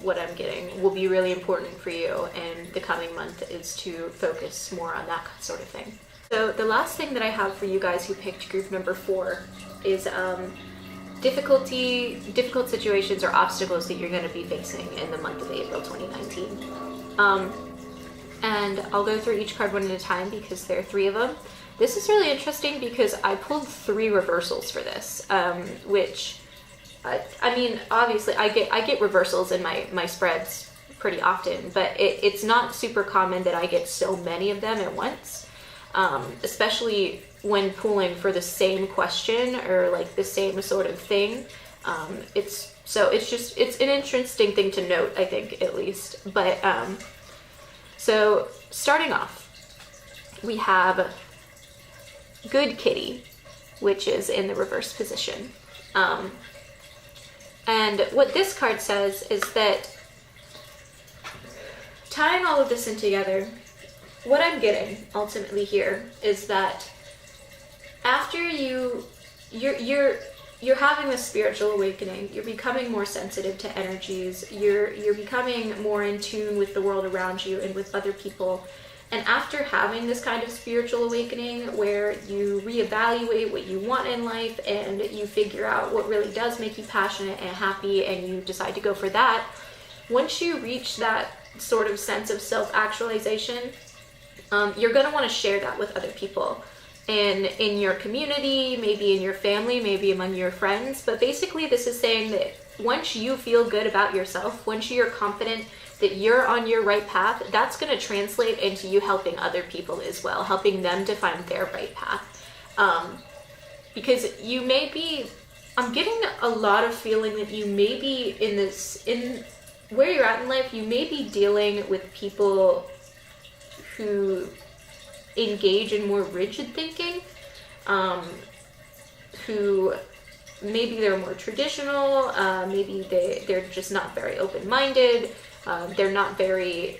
what I'm getting will be really important for you in the coming month, is to focus more on that sort of thing. So the last thing that I have for you guys who picked group number 4 is difficult situations or obstacles that you're going to be facing in the month of April 2019. And I'll go through each card one at a time because there are 3 of them. This is really interesting because I pulled 3 reversals for this, which, I mean, obviously I get reversals in my spreads pretty often, but it's not super common that I get so many of them at once, especially when pulling for the same question or like the same sort of thing. It's an interesting thing to note, I think, at least. But so starting off, we have Good Kitty, which is in the reverse position. And what this card says is that, tying all of this in together, what I'm getting ultimately here is that after you're having this spiritual awakening, you're becoming more sensitive to energies, you're becoming more in tune with the world around you and with other people. And after having this kind of spiritual awakening where you reevaluate what you want in life and you figure out what really does make you passionate and happy, and you decide to go for that, once you reach that sort of sense of self-actualization, you're going to want to share that with other people. And in your community, maybe in your family, maybe among your friends. But basically this is saying that once you feel good about yourself, once you're confident that you're on your right path, that's going to translate into you helping other people as well, helping them to find their right path. Because you may be, I'm getting a lot of feeling that you may be in where you're at in life, you may be dealing with people who engage in more rigid thinking, who maybe they're more traditional, maybe they're just not very open-minded, they're not very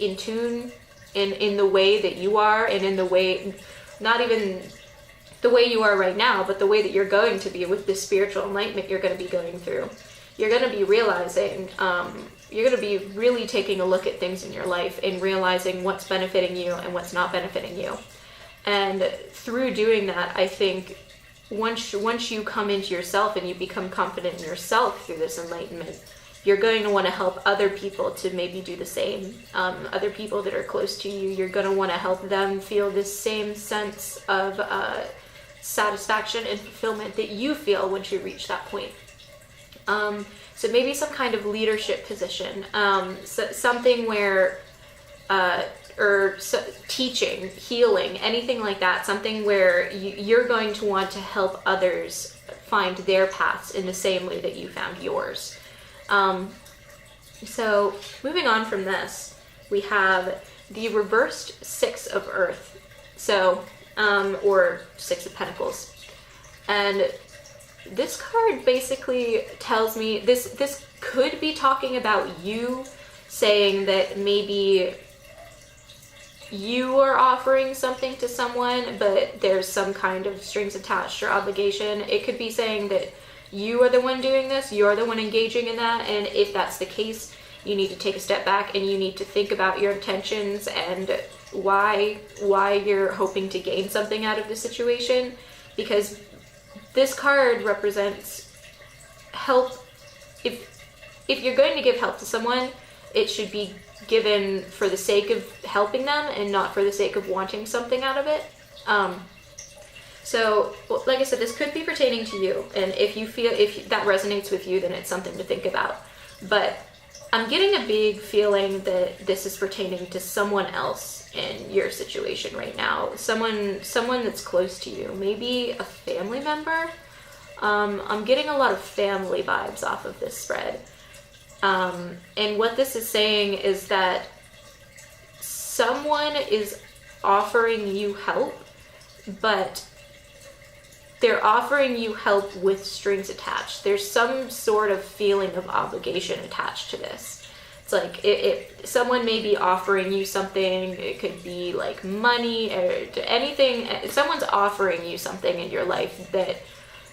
in tune in the way that you are, and in the way, not even the way you are right now, but the way that you're going to be with this spiritual enlightenment you're going to be going through. You're going to be realizing, you're going to be really taking a look at things in your life and realizing what's benefiting you and what's not benefiting you. And through doing that, I think once you come into yourself and you become confident in yourself through this enlightenment, you're going to want to help other people to maybe do the same. Other people that are close to you, you're going to want to help them feel this same sense of satisfaction and fulfillment that you feel once you reach that point. So maybe some kind of leadership position, something where, teaching, healing, anything like that, something where you're going to want to help others find their paths in the same way that you found yours. So moving on from this, we have the reversed Six of Earth, so, or Six of Pentacles. And this card basically tells me, this could be talking about you, saying that maybe you are offering something to someone, but there's some kind of strings attached or obligation. It could be saying that you are the one doing this, you're the one engaging in that, and if that's the case, you need to take a step back and you need to think about your intentions and why you're hoping to gain something out of the situation, because this card represents help. If you're going to give help to someone, it should be given for the sake of helping them and not for the sake of wanting something out of it. So, like I said, this could be pertaining to you, and if that resonates with you, then it's something to think about. But I'm getting a big feeling that this is pertaining to someone else in your situation right now. Someone that's close to you, maybe a family member. I'm getting a lot of family vibes off of this spread. And what this is saying is that someone is offering you help, but they're offering you help with strings attached. There's some sort of feeling of obligation attached to this. It's like someone may be offering you something. It could be like money or anything. Someone's offering you something in your life that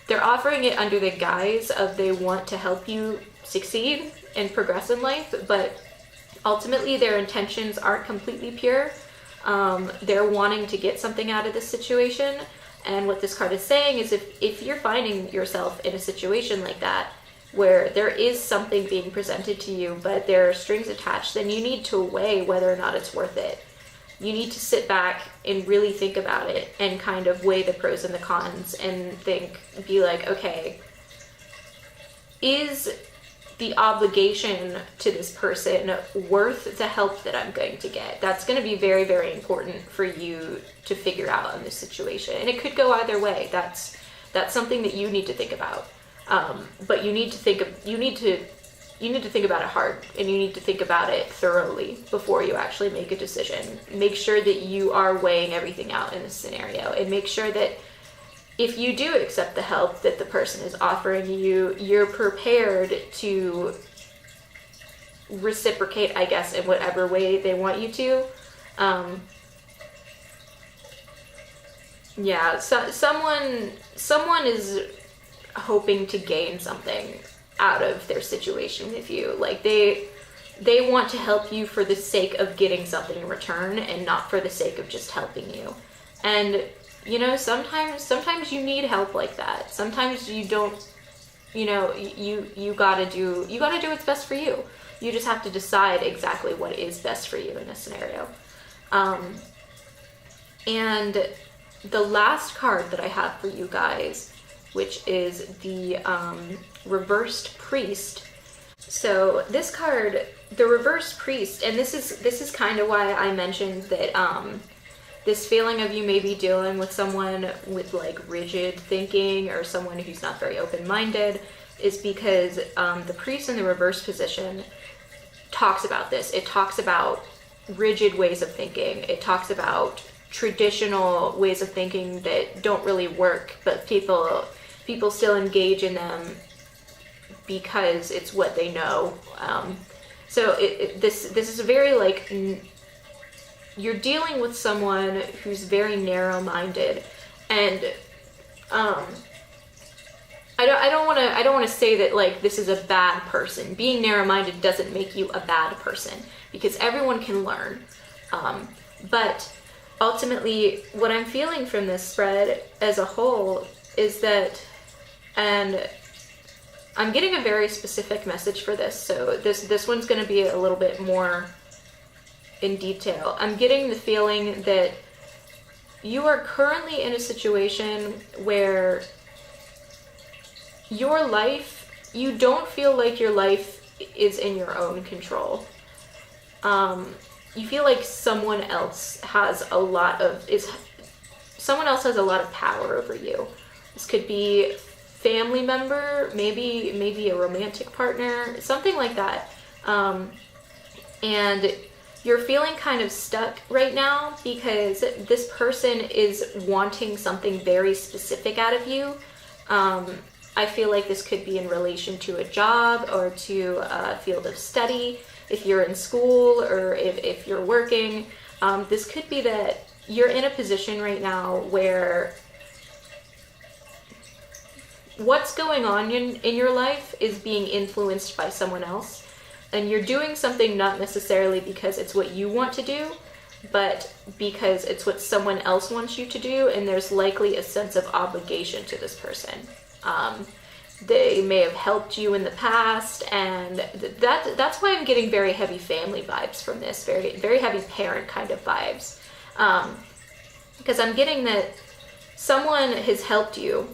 they're offering it under the guise of they want to help you succeed and progress in life, but ultimately their intentions aren't completely pure. They're wanting to get something out of this situation. And what this card is saying is if you're finding yourself in a situation like that, where there is something being presented to you, but there are strings attached, then you need to weigh whether or not it's worth it. You need to sit back and really think about it and kind of weigh the pros and the cons and be like, okay, is the obligation to this person worth the help that I'm going to get? That's going to be very, very important for you to figure out in this situation. And it could go either way. That's something that you need to think about. But you need to think about it hard, and you need to think about it thoroughly before you actually make a decision. Make sure that you are weighing everything out in this scenario, and make sure that if you do accept the help that the person is offering you, you're prepared to reciprocate, I guess, in whatever way they want you to. Someone is hoping to gain something out of their situation with you. Like they want to help you for the sake of getting something in return and not for the sake of just helping you. And sometimes you need help like that. Sometimes you don't, you gotta do what's best for you. You just have to decide exactly what is best for you in this scenario. And the last card that I have for you guys, which is the reversed priest. So this card, the reversed priest, and this is kind of why I mentioned that this feeling of you maybe dealing with someone with like rigid thinking or someone who's not very open-minded is because the priest in the reverse position talks about this. It talks about rigid ways of thinking. It talks about traditional ways of thinking that don't really work, but people still engage in them because it's what they know. So this is a very like you're dealing with someone who's very narrow-minded, and I don't want to say that like this is a bad person. Being narrow-minded doesn't make you a bad person, because everyone can learn. But ultimately, what I'm feeling from this spread as a whole is that, and I'm getting a very specific message for this, so this one's going to be a little bit more in detail. I'm getting the feeling that you are currently in a situation where your life, you don't feel like your life is in your own control. You feel like someone else has a lot of power over you. This could be family member, maybe a romantic partner, something like that. And you're feeling kind of stuck right now because this person is wanting something very specific out of you. I feel like this could be in relation to a job or to a field of study. If you're in school or if you're working, this could be that you're in a position right now where what's going on in your life is being influenced by someone else, and you're doing something not necessarily because it's what you want to do, but because it's what someone else wants you to do, and there's likely a sense of obligation to this person. They may have helped you in the past, and that's why I'm getting very heavy family vibes from this, very, very heavy parent kind of vibes. Because I'm getting that someone has helped you,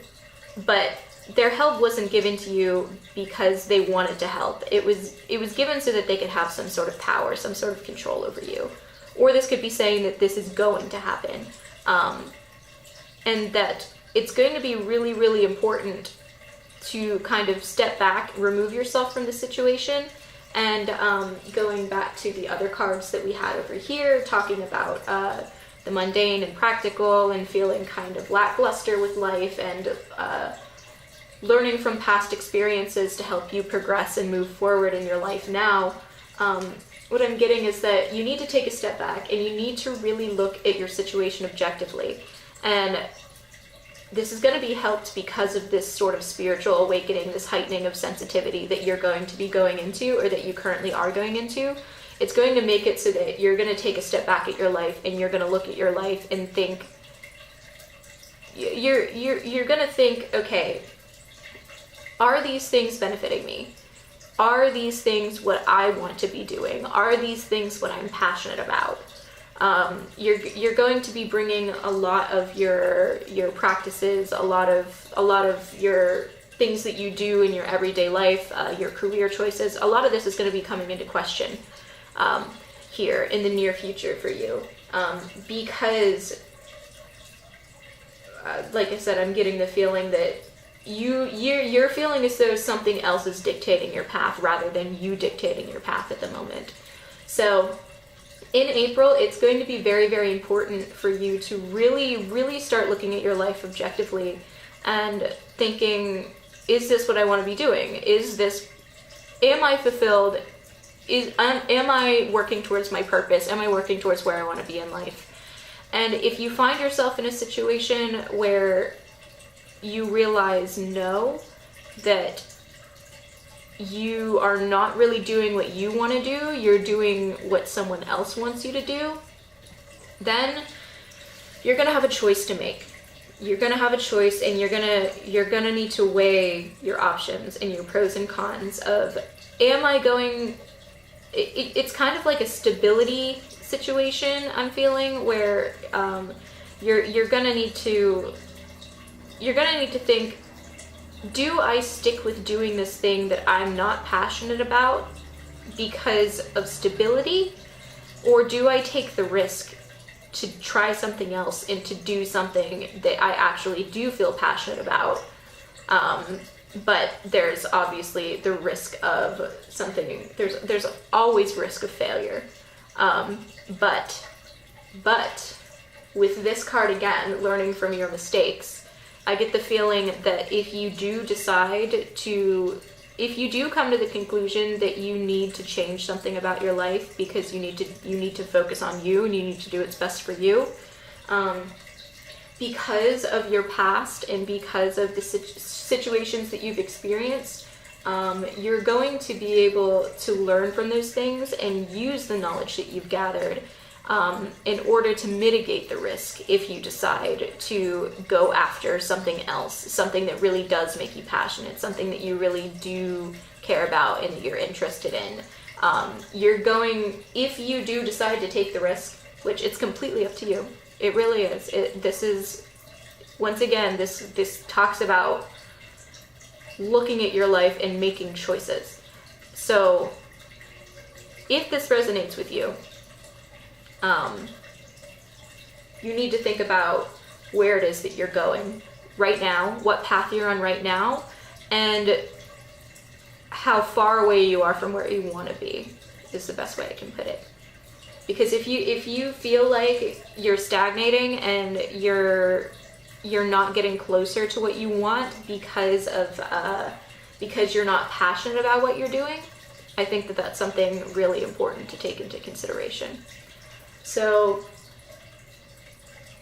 but their help wasn't given to you because they wanted to help. It was given so that they could have some sort of power, some sort of control over you. Or this could be saying that this is going to happen. And that it's going to be really, really important to kind of step back, remove yourself from the situation. And going back to the other cards that we had over here, talking about the mundane and practical and feeling kind of lackluster with life, and learning from past experiences to help you progress and move forward in your life now. What I'm getting is that you need to take a step back and you need to really look at your situation objectively. And this is going to be helped because of this sort of spiritual awakening, this heightening of sensitivity that you're going to be going into, or that you currently are going into. It's going to make it so that you're going to take a step back at your life, and you're going to look at your life and think, you're going to think, okay, are these things benefiting me? Are these things what I want to be doing? Are these things what I'm passionate about? You're going to be bringing a lot of your practices, a lot of your things that you do in your everyday life, your career choices. A lot of this is going to be coming into question here in the near future for you, because, like I said, I'm getting the feeling that you're feeling as though something else is dictating your path rather than you dictating your path at the moment. So in April, it's going to be very, very important for you to really, really start looking at your life objectively and thinking, is this what I want to be doing? Am I fulfilled? Am I working towards my purpose? Am I working towards where I want to be in life? And if you find yourself in a situation where you realize that you are not really doing what you want to do, you're doing what someone else wants you to do, then you're going to have a choice to make. You're going to have a choice, and you're going to need to weigh your options and your pros and cons of, am I going... It's kind of like a stability situation, I'm feeling, where you're going to need to think, do I stick with doing this thing that I'm not passionate about because of stability, or do I take the risk try something else and to do something that I actually do feel passionate about. But there's obviously the risk of something, there's always risk of failure. But with this card again, learning from your mistakes, I get the feeling that if you do come to the conclusion that you need to change something about your life because you need to focus on you and you need to do what's best for you, because of your past and because of the situations that you've experienced, you're going to be able to learn from those things and use the knowledge that you've gathered in order to mitigate the risk if you decide to go after something else, something that really does make you passionate, something that you really do care about and that you're interested in. If you do decide to take the risk, which it's completely up to you, it really is. This is, once again, this talks about looking at your life and making choices. So if this resonates with you, you need to think about where it is that you're going right now, what path you're on right now, and how far away you are from where you want to be, is the best way I can put it. Because if you feel like you're stagnating and you're not getting closer to what you want because you're not passionate about what you're doing, I think that that's something really important to take into consideration. So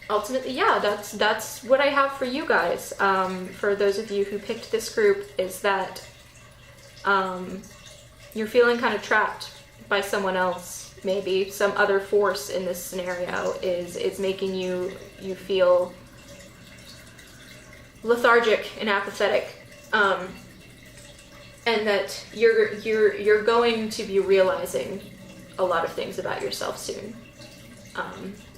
ultimately, yeah, that's what I have for you guys. For those of you who picked this group, is that you're feeling kind of trapped by someone else. Maybe some other force in this scenario is making you feel lethargic and apathetic, and that you're going to be realizing a lot of things about yourself soon.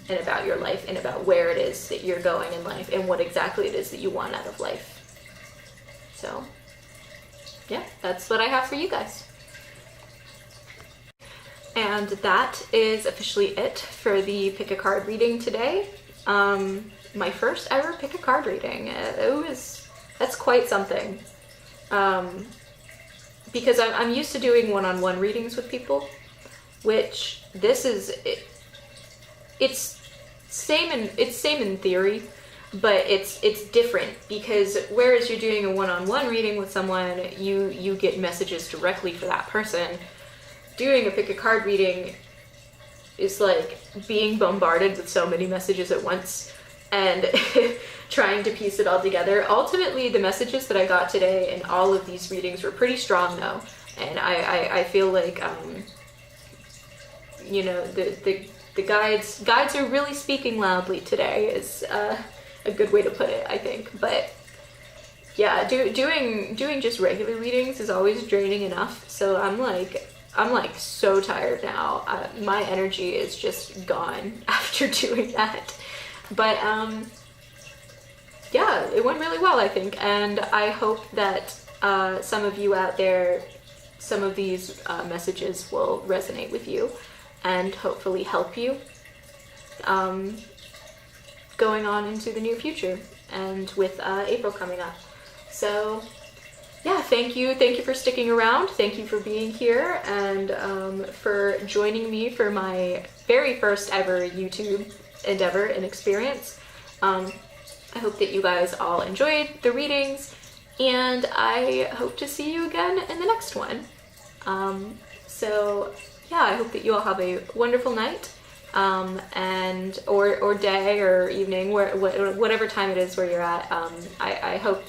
And about your life and about where it is that you're going in life and what exactly it is that you want out of life. So, yeah, that's what I have for you guys. And that is officially it for the pick a card reading today. My first ever pick a card reading. That's quite something. Because I'm used to doing one-on-one readings with people, which this is... It's same in theory, but it's different, because whereas you're doing a one-on-one reading with someone, you get messages directly for that person. Doing a pick a card reading is like being bombarded with so many messages at once and trying to piece it all together. Ultimately, the messages that I got today in all of these readings were pretty strong though, and I feel like the guides are really speaking loudly today is a good way to put it, I think. But yeah, doing just regular readings is always draining enough. So I'm like so tired now. My energy is just gone after doing that. But yeah, it went really well, I think, and I hope that some of you out there, some of these messages will resonate with you and hopefully help you going on into the near future and with April coming up. So yeah, thank you for sticking around. Thank you for being here and for joining me for my very first ever YouTube endeavor and experience. I hope that you guys all enjoyed the readings, and I hope to see you again in the next one. So yeah, I hope that you all have a wonderful night, and or day or evening, whatever time it is where you're at. I hope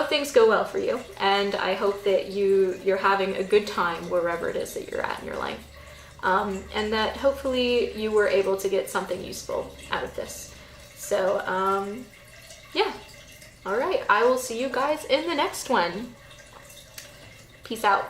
things go well for you, and I hope that you're having a good time wherever it is that you're at in your life, and that hopefully you were able to get something useful out of this. So yeah, all right, I will see you guys in the next one. Peace out.